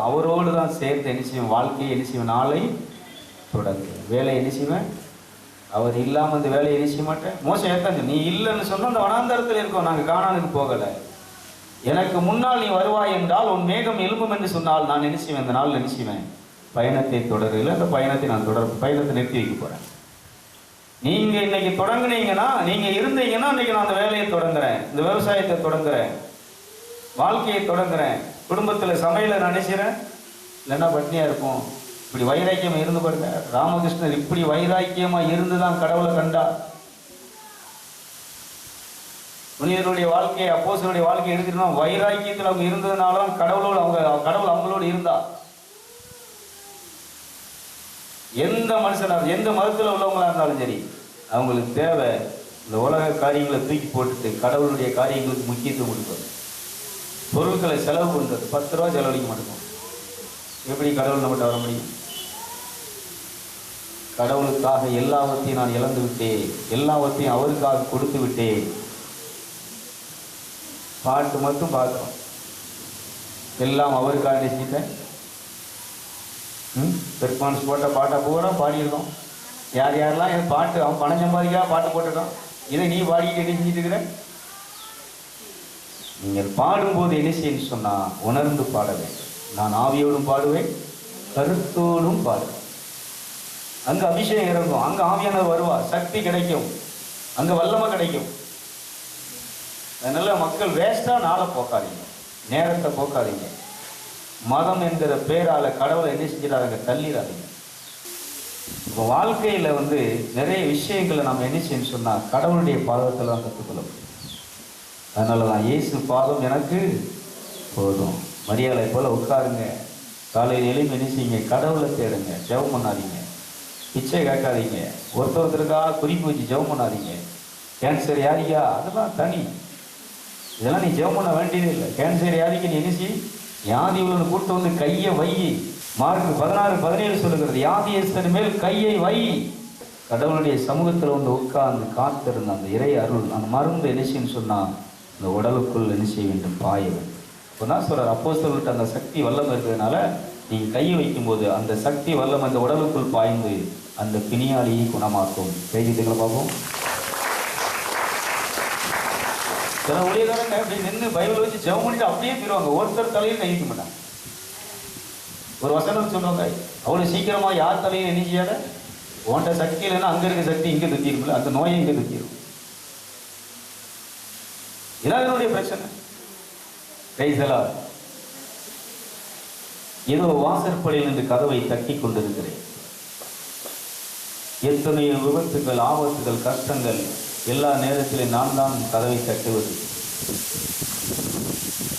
அவரோடு தான் சேர்த்து என்ன செய்வேன், வாழ்க்கையை என்ன செய்வேன், நாளை தொடங்கு, வேலையை என்ன செய்வேன். அவர் இல்லாமல் அந்த வேலையை என்ன செய்ய மாட்டேன். மோசம் ஏத்தாங்க, நீ இல்லைன்னு சொன்ன அந்த வனாந்தரத்தில் இருக்கோம், நாங்கள் கானானுக்கு போகலை. எனக்கு முன்னால் நீ வருவாய் என்றால் உன் மேகம் எழும்பும் என்று சொன்னால் நான் என்ன செய்வேன், இந்த நாள் என்ன செய்வேன், பயணத்தை தொடரல. அந்த பயணத்தை நான் பயணத்தை நிறுத்தி வைக்க போறேன். நீங்க இன்னைக்கு தொடங்குனீங்கன்னா, நீங்க இருந்தீங்கன்னா இன்னைக்கு நான் அந்த வேலையை தொடங்குறேன், இந்த விவசாயத்தை தொடங்குறேன், வாழ்க்கையை தொடங்குறேன், குடும்பத்தில் சமையலை நான் நினைக்கிறேன், இல்லைன்னா பட்னியா இருப்போம். இப்படி வைராக்கியமா இருந்து பாருங்க. ராமகிருஷ்ணர் இப்படி வைராக்கியமா இருந்துதான் கடவுளை கண்டார். முனிவருடைய வாழ்க்கையை, அப்போஸ்தலருடைய வாழ்க்கையை எடுத்துட்டோம்னா வைராக்கியத்தில் அவங்க இருந்ததுனாலதான் கடவுள் அவங்களோடு இருந்தா. எந்த மனுஷனாக எந்த மதத்தில் உள்ளவங்களா இருந்தாலும் சரி, அவங்களுக்கு தேவை இந்த உலக காரியங்களை தூக்கி போட்டுட்டு கடவுளுடைய காரியங்களுக்கு முக்கியத்துவம் கொடுப்பது. பொருட்களை செலவு பண்ணுறது, 10 ரூபா செலவழிக்க மாட்டோம். எப்படி கடவுள் நம்மகிட்ட வர முடியும்? கடவுளுக்காக எல்லாவற்றையும் நான் இழந்து விட்டேன், எல்லாவற்றையும் அவருக்காக கொடுத்து விட்டேன். பாட்டு மட்டும் பார்க்கிறோம், எல்லாம் அவருக்காக நினைச்சிட்டேன். பெர்ஃபார்மன்ஸ் போட்ட பாட்டை பூரா பாடியிருக்கோம். யாரெல்லாம் என் பாட்டு அவன் பணம் சம்பாதிக்கா பாட்டு போட்டுருக்கான், இதை நீ பாடிக்கிட்டு என்ன செஞ்சுட்டு இருக்கிற? நீங்கள் பாடும்போது என்ன செய்யணும்னு சொன்னா உணர்ந்து பாட வேண்டும். நான் ஆவியோடும் பாடுவேன், கருத்தோடும் பாடுவேன். அங்க அபிஷேகம் இறங்கும், அங்க ஆவியானவர் வருவார், சக்தி கிடைக்கும், அங்க வல்லமை கிடைக்கும். அதனால மக்கள் வேஸ்டா நாளை போக்காதீங்க, நேரத்தை போக்காதீங்க. மதம் என்கிற பேரால கடவுளை என்ன செஞ்சிடாதீங்க, தள்ளிடாதீங்க. இப்போ வாழ்க்கையில நிறைய விஷயங்களை நம்ம என்ன செய்யணும்னு சொன்னா கடவுளுடைய பாதத்தில் தான் கற்றுக்கொள்ள முடியும். அதனாலதான் இயேசு பாதம் எனக்கு போதும். மரியாதை போல உட்காருங்க, காலையில் எழுப்பி என்ன செய்யுங்க, கடவுளை தேடுங்க, ஜெபம் பண்ணாதீங்க, பிச்சை கேட்காதீங்க, ஒருத்தருக்காக குறிப்பு வச்சு ஜெபம் பண்ணாதீங்க. கேன்சர் வியாதியா, அதெல்லாம் தனி, இதெல்லாம் நீ ஜெபம் பண்ண வேண்டியதே இல்லை. கேன்சர் வியாதிக்கு நீ நினைச்சி வியாதி உள்ள கூட்ட வந்து கையை வை. மார்க் 16:17 சொல்லுகிறது, வியாதியஸ்தன் மேல் கையை வை. கடவுளுடைய சமூகத்தில் வந்து உட்கார்ந்து காத்திருந்த அந்த இறை அருள் அந்த மருந்து நினைச்சின்னு சொன்னால் இந்த உடலுக்குள் என்ன செய்ய வேண்டும், பாய வேண்டும். இப்போ தான் சொல்கிறார், அப்போஸ்தலர்கிட்ட அந்த சக்தி வல்லம் இருக்கிறதுனால நீங்கள் கையை வைக்கும்போது அந்த சக்தி வல்லம் அந்த உடலுக்குள் பாய்ந்து அந்த பிணியாளியை குணமாக்கும். கைதிகளை பார்ப்போம். சில ஊழியக்காரங்க அப்படி நின்று பைபிள் வச்சு ஜெபம் பண்ணிட்டு அப்படியே போயிடுவாங்க, ஒருத்தர் தலையும் கை வைக்க மாட்டாங்க. ஒரு வசனம் சொல்லுவாங்க, அவ்வளோ சீக்கிரமா யார் தலையும் என்ன செய்யாத, உன்ட்ட சக்தி இல்லைன்னா அங்கே இருக்க சக்தி இங்கே தூக்கிடும்ல, அந்த நோயை இங்கே தூக்கிடும். இதான் என்னுடைய பிரச்சனை. ஏதோ வாசற்படியில் நின்று கதவை தட்டி கொண்டிருக்கிறேன். எத்தனையோ விபத்துகள், ஆபத்துகள், கஷ்டங்கள், எல்லா நேரத்திலும் நான் தான் கதவை தட்டுவது.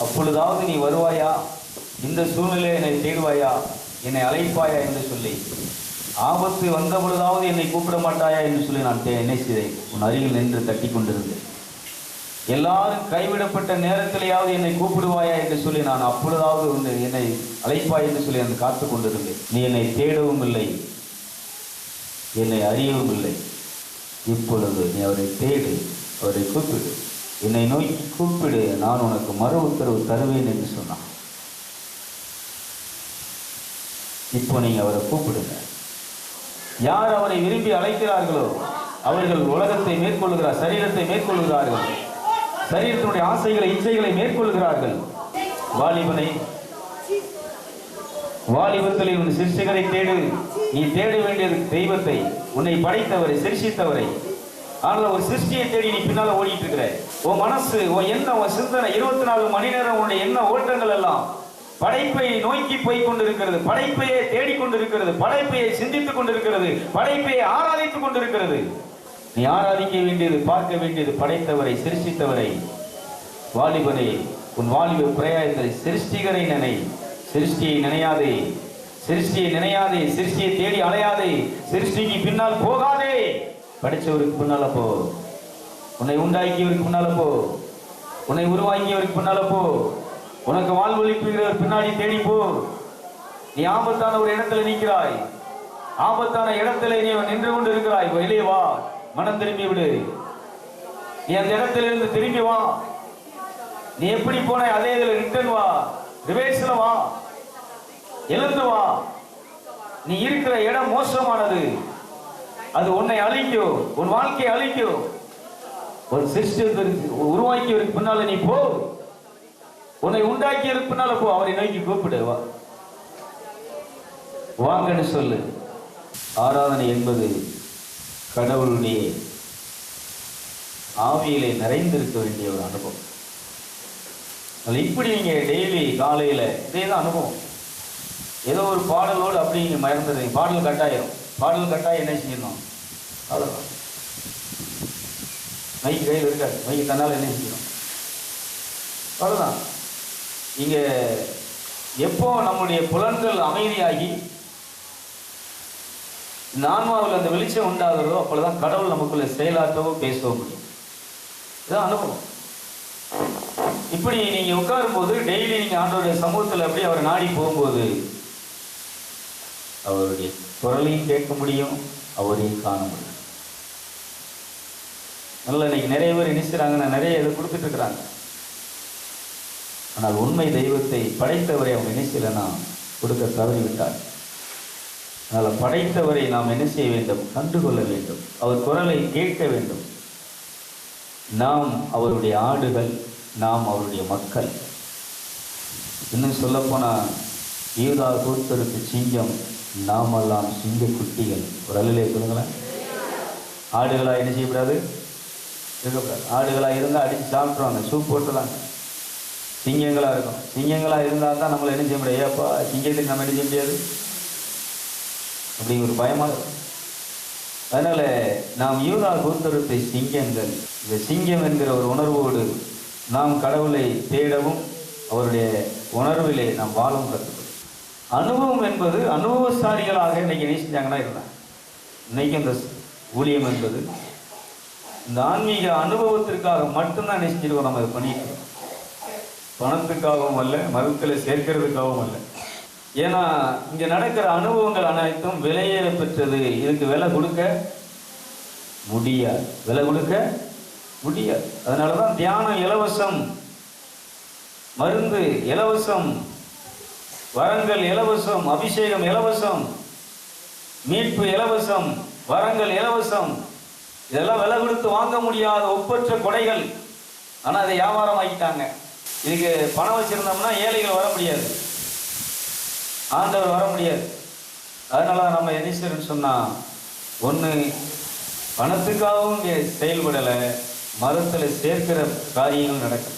அப்பொழுதாவது நீ வருவாயா, இந்த சூழ்நிலையை என்னை தேடுவாயா, என்னை அழைப்பாயா என்று சொல்லி, ஆபத்து வந்த பொழுதாவது என்னை கூப்பிட மாட்டாயா என்று சொல்லி நான் என்ன செய்தேன், உன் அருகில் நின்று தட்டி கொண்டிருந்தேன். எல்லாரும் கைவிடப்பட்ட நேரத்திலேயாவது என்னை கூப்பிடுவாயா என்று சொல்லி நான் அப்பொழுதாவது என்னை அழைப்பாய் என்று சொல்லி நான் காத்து கொண்டிருந்தேன். நீ என்னை தேடவும் இல்லை, என்னை அறியவும் இல்லை. இப்பொழுது நீ அவரை தேடு, அவரை கூப்பிடு, என்னை நோக்கி கூப்பிடு, நான் உனக்கு மறு உத்தரவு தருவேன் என்று சொன்னான். இப்போ நீங்க அவரை கூப்பிடுங்க. யார் அவரை விரும்பி அழைக்கிறார்களோ அவர்கள் உலகத்தை மேற்கொள்கிறார், சரீரத்தை மேற்கொள்கிறார்கள், சரீரத்தினுடைய ஆசைகளை, இச்சைகளை மேற்கொள்கிறார்கள். வாலிபத்தில் உன் சிருஷ்டிகரை தேடு. நீ தேட வேண்டியது தெய்வத்தை, உன்னை படைத்தவரை, சிருஷ்டித்தவரை. ஆனால் ஒரு சிருஷ்டியை தேடி நீ பின்னால ஓடிட்டு இருக்கிற. உன் மனசு, உன் எண்ணம், உன் சிந்தனை 24 மணி நேரம் உன்னுடைய எண்ண ஓட்டங்கள் எல்லாம் படைப்பை நோக்கி போய் கொண்டிருக்கிறது, படைப்பையே தேடிக்கொண்டிருக்கிறது, படைப்பையை சிந்தித்துக் கொண்டிருக்கிறது, படைப்பையை ஆராதித்துக் கொண்டிருக்கிறது. நீ ஆராதிக்க வேண்டியது, பார்க்க வேண்டியது படைத்தவரை, சிருஷ்டித்தவரை. வாலிபனே, உன் வாலிப பிரயாயத்தை சிருஷ்டிகரை நினை. சிருஷ்டியை நினையாதே, சிருஷ்டியை நினையாதே, சிருஷ்டியை தேடி அலையாதே, சிருஷ்டிக்கு பின்னால் போகாதே. படித்தவருக்கு பின்னால போ, உன்னை உண்டாக்கியவருக்கு பின்னால போ, உன்னை உருவாக்கியவருக்கு பின்னால போ, உனக்கு வாழ்வழிப்புகிறவர் பின்னாடி தேடி போ. நீ ஆபத்தான ஒரு இடத்துல நிற்கிறாய், ஆபத்தான இடத்துல நீ நின்று கொண்டு இருக்கிறாய். வெளியே வா, மனம் திரும்பி விடு. நீ அந்த இடத்துல இருந்து திரும்பி வா. நீ எப்படி போன அதே இதுல ரிட்டர்ன் வா, ரிவேர்ஸ்ல வா, எழுந்து வா. நீ இருக்கிற இடம் மோசமானது, அது உன்னை அழிக்கும், உன் வாழ்க்கையை அழிக்கும். ஒரு சிருஷ்டிக்கு உருவாக்கியவருக்கு பின்னால நீ போ, உன்னை உண்டாக்கியவருக்கு பின்னால போ. அவரை நோக்கி கூப்பிடு, வா, வாங்கன்னு சொல்லு. ஆராதனை என்பது கடவுளுடைய ஆவியிலே நிறைந்திருக்க வேண்டிய ஒரு அனுபவம். இப்படி நீங்க டெய்லி காலையில இதே தான் அனுபவம். ஏதோ ஒரு பாடலோடு அப்படி நீங்க மறந்துடுறீங்க. பாடல் கட்டாயம், பாடல் கட்டாயம் என்ன செய்யணும், அவ்வளவுதான். மைக்கு கையில் இருக்காது, மைக்கு தன்னால் என்ன செய்யணும், அவ்வளவுதான். இங்க எப்போ நம்முடைய புலன்கள் அமைதியாகி இந்த ஆன்மாவில் அந்த வெளிச்சம் உண்டாகிறதோ அப்பொழுதுதான் கடவுள் நமக்குள்ள செயலாற்றவோ பேசவோ முடியும். இதுதான் அனுபவம். இப்படி நீங்க உட்காரும் போது டெய்லி நீங்க ஆண்டவருடைய சமூகத்தில் அப்படி அவரை நாடி போகும்போது அவருடைய குரலையும் கேட்க முடியும், அவரையும் காண முடியும். நல்ல இன்னைக்கு நிறைய பேர் நினைச்சுறாங்க, நிறைய இதை கொடுத்துட்டு இருக்கிறாங்க. ஆனால் உண்மை தெய்வத்தை படைத்தவரை அவங்க நினைச்சலன்னா கொடுக்க தவறிவிட்டார். அதனால் படைத்தவரை நாம் என்ன செய்ய வேண்டும், கண்டுகொள்ள வேண்டும், அவர் குரலை கேட்க வேண்டும். நாம் அவருடைய ஆடுகள், நாம் அவருடைய மக்கள். இன்னும் சொல்ல போனா யூதா கோத்திரத்து சிங்கம், நாமெல்லாம் சிங்க குட்டிகள். ஒரு அல்லையே சொல்லுங்களேன். ஆடுகளா என்ன செய்யக்கூடாது, இருக்கக்கூடாது. ஆடுகளா இருந்தால் அடித்து சாப்பிட்ருவாங்க, சூப் போட்டுருவாங்க. சிங்கங்களா இருக்கும். சிங்கங்களா இருந்தால் தான் நம்மளை என்ன செய்ய முடியாது. ஏப்பா சிங்கத்துக்கு நம்ம என்ன செய்ய முடியாது அப்படிங்கிற ஒரு பயமாக இருக்கும். அதனால நாம் யூதா கோத்திரத்தை சிங்கங்கள். இந்த சிங்கம் என்கிற ஒரு உணர்வோடு நாம் கடவுளை தேடவும் அவருடைய உணர்விலே நாம் வாழவும் கற்றுக்கணும். அனுபவம் என்பது அனுபவசாலிகளாக இன்னைக்கு என்ன செஞ்சாங்கன்னா இருந்தாங்க. இன்னைக்கு அந்த ஊழியம் என்பது இந்த ஆன்மீக அனுபவத்திற்காக மட்டும்தான் நினைச்சிருக்கோம். நம்ம இதை பண்ணிட்டு பணத்துக்காகவும் அல்ல, மதத்தில் சேர்க்கிறதுக்காகவும் அல்ல. ஏன்னா இங்க நடக்கிற அனுபவங்கள் அனைத்தும் விலையேற பெற்றது. இதுக்கு விலை கொடுக்க முடியாது, விலை கொடுக்க முடியாது. அதனாலதான் தியானம் இலவசம், மருந்து இலவசம், வரங்கள் இலவசம், அபிஷேகம் இலவசம், மீட்பு இலவசம், வரங்கள் இலவசம். இதெல்லாம் விலை கொடுத்து வாங்க முடியாத ஒப்பற்ற கொடைகள். ஆனா அதை வியாபாரம் ஆக்கிட்டாங்க. இதுக்கு பணம் வச்சிருந்தோம்னா ஏழைகள் வர முடியாது, ஆண்டவர் வர முடியாது. அதனால நம்ம என்ன சொன்னா, ஒன்று பணத்துக்காகவும் இங்கே செயல்படலை, மதத்தில் சேர்க்கிற காரியங்கள் நடக்கும்.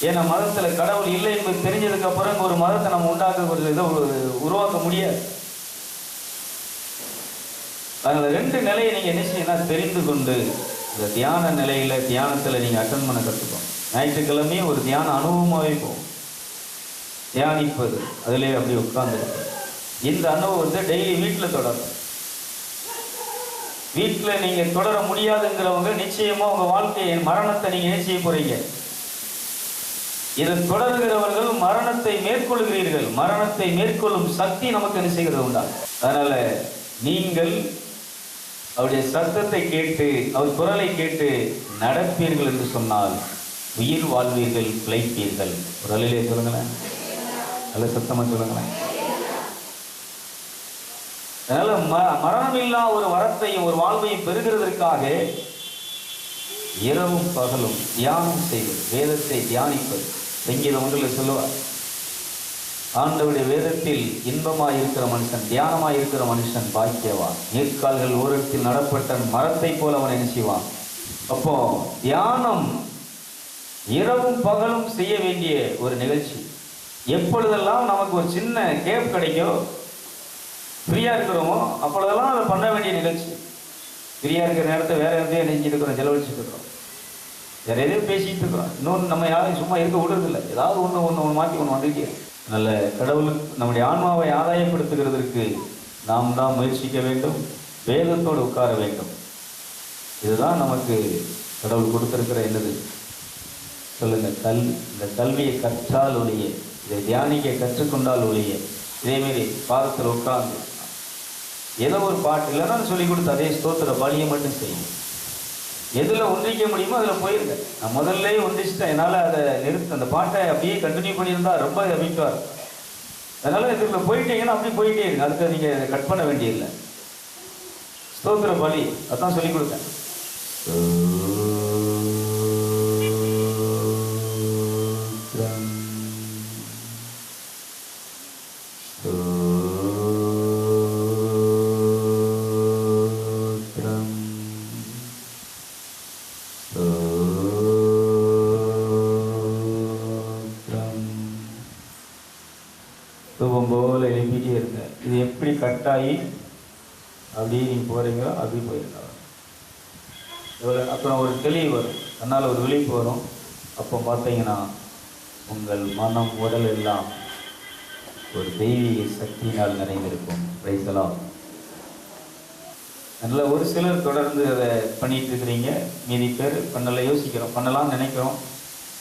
ஏன்னா மதத்தில் கடவுள் இல்லை என்பது தெரிஞ்சதுக்கு அப்புறம் ஒரு மதத்தை நம்ம உண்டாக்க இதை உருவாக்க முடியாது. அதனால ரெண்டு நிலையை நீங்க என்ன செய்யணும், தெரிந்து கொண்டு இந்த தியான நிலையில தியானத்துல நீங்க அட்டன் பண்ண கற்றுக்கணும். ஞாயிற்றுக்கிழமையும் ஒரு தியான அனுபவமாகவே போகும். தியானிப்பது அதிலே அப்படி உட்கார்ந்து இந்த அனுபவத்தை டெய்லி வீட்டில் தொடரும். வீட்டில் நீங்க தொடர முடியாதுங்கிறவங்க நிச்சயமா உங்க வாழ்க்கையை மரணத்தை நீங்க என்ன செய்ய போறீங்க. இதை தொடர்கிறவர்கள் மரணத்தை மேற்கொள்கிறீர்கள். மரணத்தை மேற்கொள்ளும் சக்தி நமக்கு என்ன செய்கிறது உண்டா. அதனால நீங்கள் அவருடைய சத்தத்தை கேட்டு அவர் குரலை கேட்டு நடப்பீர்கள் என்று சொன்னால் உயிர் வாழ்வீர்கள், பிழைப்பீர்கள். ஒரு அலையிலே சொல்லுங்களேன், நல்ல சத்தமா சொல்லுங்களேன். அதனால மரணமில்லா ஒரு வரத்தையும் ஒரு வாழ்வையும் பெறுகிறதற்காக இரவும் பகலும் தியானம் செய்வது, வேதத்தை தியானிப்பது. சங்கீதம் 1 சொல்லுவார், ஆண்டவருடைய வேதத்தில் இன்பமாய் இருக்கிற மனுஷன், தியானமாய் இருக்கிற மனுஷன் பாக்கியவான். நீர்க்கால்கள் ஓரத்தில் நடப்பட்ட மரத்தை போல அவன் என்ன செய்வான். அப்போ தியானம் இரவும் பகலும் செய்ய வேண்டிய ஒரு நிகழ்ச்சி. எப்பொழுதெல்லாம் நமக்கு ஒரு சின்ன கேப் கிடைக்கும், ஃப்ரீயா இருக்கிறோமோ அப்பொழுதெல்லாம் அதை பண்ண வேண்டிய நிகழ்ச்சி. ஃப்ரீயா இருக்கிற நேரத்தை வேற எதையும் நினைச்சிட்டு இருக்கிறோம், செலவழிச்சுட்டு இருக்கிறோம், வேற எதையும் பேசிட்டு இருக்கிறோம். இன்னொன்று நம்ம யாரையும் சும்மா இருக்க விடுறதில்லை. ஏதாவது ஒன்று மாற்றி ஒன்று வந்துட்டே. நல்ல கடவுளுக்கு நம்முடைய ஆன்மாவை ஆதாயப்படுத்துகிறதற்கு நாம் தான் முயற்சிக்க வேண்டும், வேதத்தோடு உட்கார வேண்டும். இதுதான் நமக்கு கடவுள் கொடுத்திருக்கிற என்னது சொல்லுங்க, கல்வி. இந்த கல்வியை கற்றால் ஒழிய, இதை தியானிக்க கற்றுக்கொண்டால் ஒழிய, இதேமாரி பாதத்தில் உட்கார்ந்து ஏதோ ஒரு பாட்டு இல்லைன்னா சொல்லிக் கொடுத்து அதே ஸ்தோத்திர பலியை மட்டும் செய்யும். எதில் ஒன்றிக்க முடியுமோ அதில் போயிருங்க. நான் முதல்ல ஒன்றிச்சிட்டேன், என்னால் அதை நிறுத்த அந்த பாட்டை அப்படியே கண்டினியூ பண்ணியிருந்தா ரொம்ப அபிக்குவார். அதனால இதுக்குள்ள போயிட்டீங்கன்னா அப்படி போயிட்டே இருக்கு. அதுக்கு நீங்கள் கட் பண்ண வேண்டியதில்லை. ஸ்தோத்திர பலி அதான் சொல்லிக் கொடுத்தேன். தூபம் போல எழுப்பிட்டே இருங்க. இது எப்படி கட்டாயி அப்படியே நீங்கள் போகிறீங்களோ அப்படி போயிருங்க. அப்புறம் ஒரு தெளிவு வரும், அதனால் ஒரு விழிப்பு வரும். அப்போ பார்த்தீங்கன்னா உங்கள் மனம் உடல் எல்லாம் ஒரு தெய்வீக சக்தியினால் நிறைந்திருக்கும். பிரைசலாம். அதனால் ஒரு சிலர் தொடர்ந்து அதை பண்ணிட்டு இருக்கிறீங்க, மீதி பேர் பண்ணல, யோசிக்கிறோம், பண்ணலாம்னு நினைக்கிறோம்.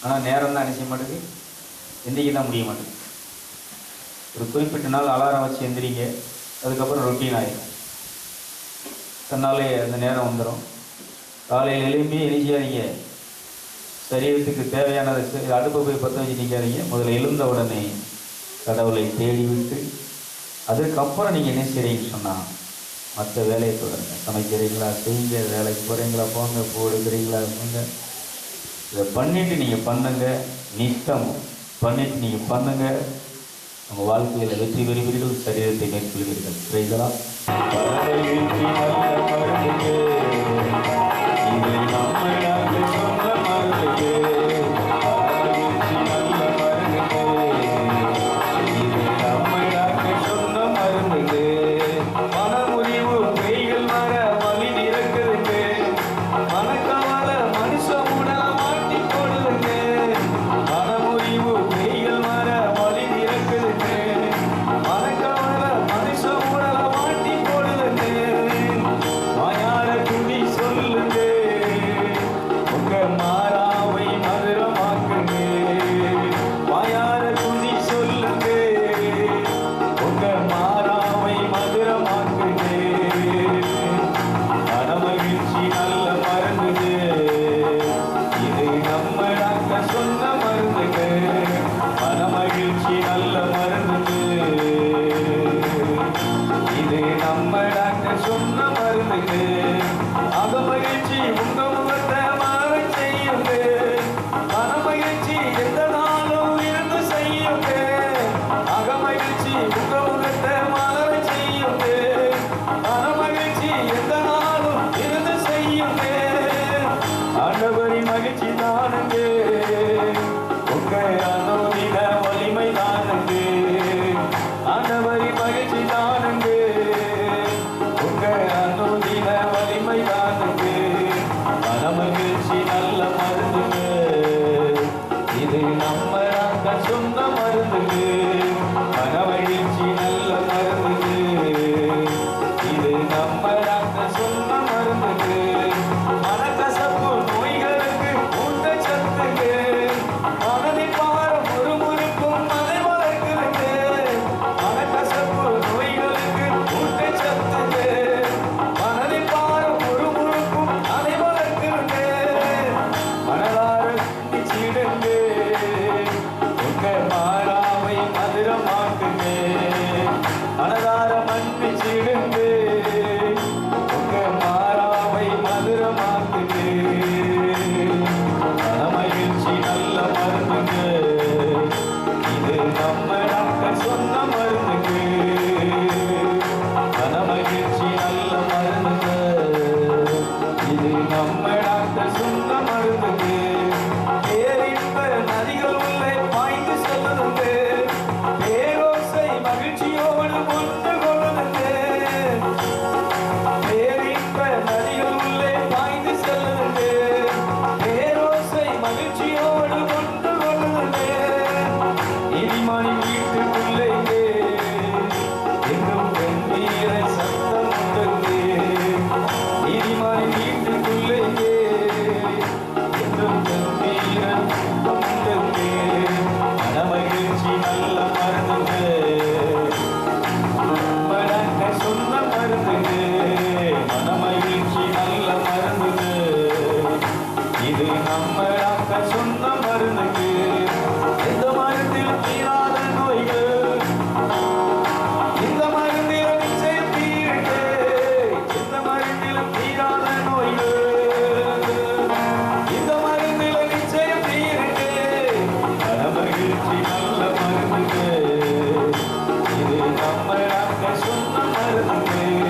ஆனால் நேரம் தான் நினைச்ச மாட்டேங்குது, எந்திரிக்க தான் முடிய மாட்டேங்குது. ஒரு குறிப்பிட்ட நாள் அலாரம் வச்சு எந்திரிங்க, அதுக்கப்புறம் ரொட்டீன் ஆகிடும். தன்னாலே அந்த நேரம் வந்துடும். காலையில் எழும்பி எரிஞ்சாதீங்க, சரீரத்துக்கு தேவையானதை அடுப்பை போய் பற்ற வச்சு நிற்காதீங்க. முதல்ல எழுந்த உடனே கடவுளை தேடி விட்டு அதுக்கப்புறம் நீங்கள் என்ன செய்கிறீங்கன்னு சொன்னால் மற்ற வேலையை தொடருங்க. சமைக்கிறீங்களா செய்யுங்க, வேலைக்கு போகிறீங்களா போங்க, போடுக்கிறீங்களா போங்க. இதை பண்ணிவிட்டு நீங்கள் பண்ணுங்க, நித்தம் பண்ணிவிட்டு நீங்கள் பண்ணுங்க. உங்கள் வாழ்க்கையில் வெற்றி பெறுவீர்கள், சரீரத்தை மேற்கொள்வீர்கள். பிரைசலாம். சொல்லு சொன்ன மருந்துக்கு அகமகிழ்ச்சி உங்க முகத்தை மாற செய்யுங்க. மனமகிழ்ச்சி எந்த நாளும் இருந்து செய்யுங்க. அகமகிழ்ச்சி உங்க முகத்தை மாற செய்யுங்க. மனமகிழ்ச்சி எந்த நாளும் இருந்து செய்யுங்க. ஆண்டவரின் மகிழ்ச்சி தானுங்க உங்க அனுதின வலிமை தானுங்க. ஆண்டவரின் மகிழ்ச்சி தானுங்க உங்க அனுதின வலிமை தானுங்க. மனமகிழ்ச்சி நல்ல மருந்துங்க. இது நம்ம சொந்த மருந்துங்க. மனமகிழ்ச்சி நல்ல மருந்துங்க. இது நம்ம சொந்த மருந்துங்க. மனக்கசப்பு நோய்களுக்கு ஊட்டச்சத்துங்க. மனதின் பாரம் முறுமுறுக்கும் அதை வளர்க்குதுங்க. மனக்கசப்பு நோய்களுக்கு ஊட்டச்சத்துங்க. மனதின் பாரம் முறுமுறுக்கும் அதை வளர்க்குதுங்க. மனதார சிந்திச்சிடுங்க உங்க மாறாவை மதுரமாக்குங்க. மனதார மன்னிச்சிடுங்க உங்க மாறாவை மதுரமாக்குங்க. மனமகிழ்ச்சி நல்ல மருந்துங்க. இது நம்ம டாக்டர் சொன்ன மருந்துங்க. மனமகிழ்ச்சி நல்ல மருந்துங்க. இது நம்ம டாக்டர் சொன்ன மருந்துங்க. பேரின்ப நதிகள் உள்ளே பாய்ந்து செல்லுதுங்க. பேரோசை மகிழ்ச்சியோடு ஒன்று கொள்ளுதுங்க. பேரின்ப நதிகள் உள்ளே பாய்ந்து செல்லுதுங்க. பேரோசை மகிழ்ச்சியோடு ஒன்று கொள்ளுதுங்க. நீதிமானி வீட்டுக்குள்ளே எங்கும் கம்பீர சத்தம் உண்டுங்க. நீதிமானி வீட்டுக்குள்ளே எங்கும் கம்பீர சத்தம் உண்டுங்க. மனமகிழ்ச்சி நல்ல மருந்துங்க. மனக்க சொன்ன மருந்துங்க. மனமகிழ்ச்சி நல்ல மருந்துங்க. இது நம்ம டாக்டர் சொன்ன மருந்துங்க. எந்த மருந்தில் தீராத நோய்கள் இந்த மருந்தில் நிச்சயம் தீருங்க. எந்த மருந்திலும் தீராத நோய்கள் இந்த மருந்தில் நிச்சயம் தீருங்க. மனமகிழ்ச்சி நல்ல மருந்துங்க. இது நம்ம டாக்டர் சொன்ன மருந்துங்க.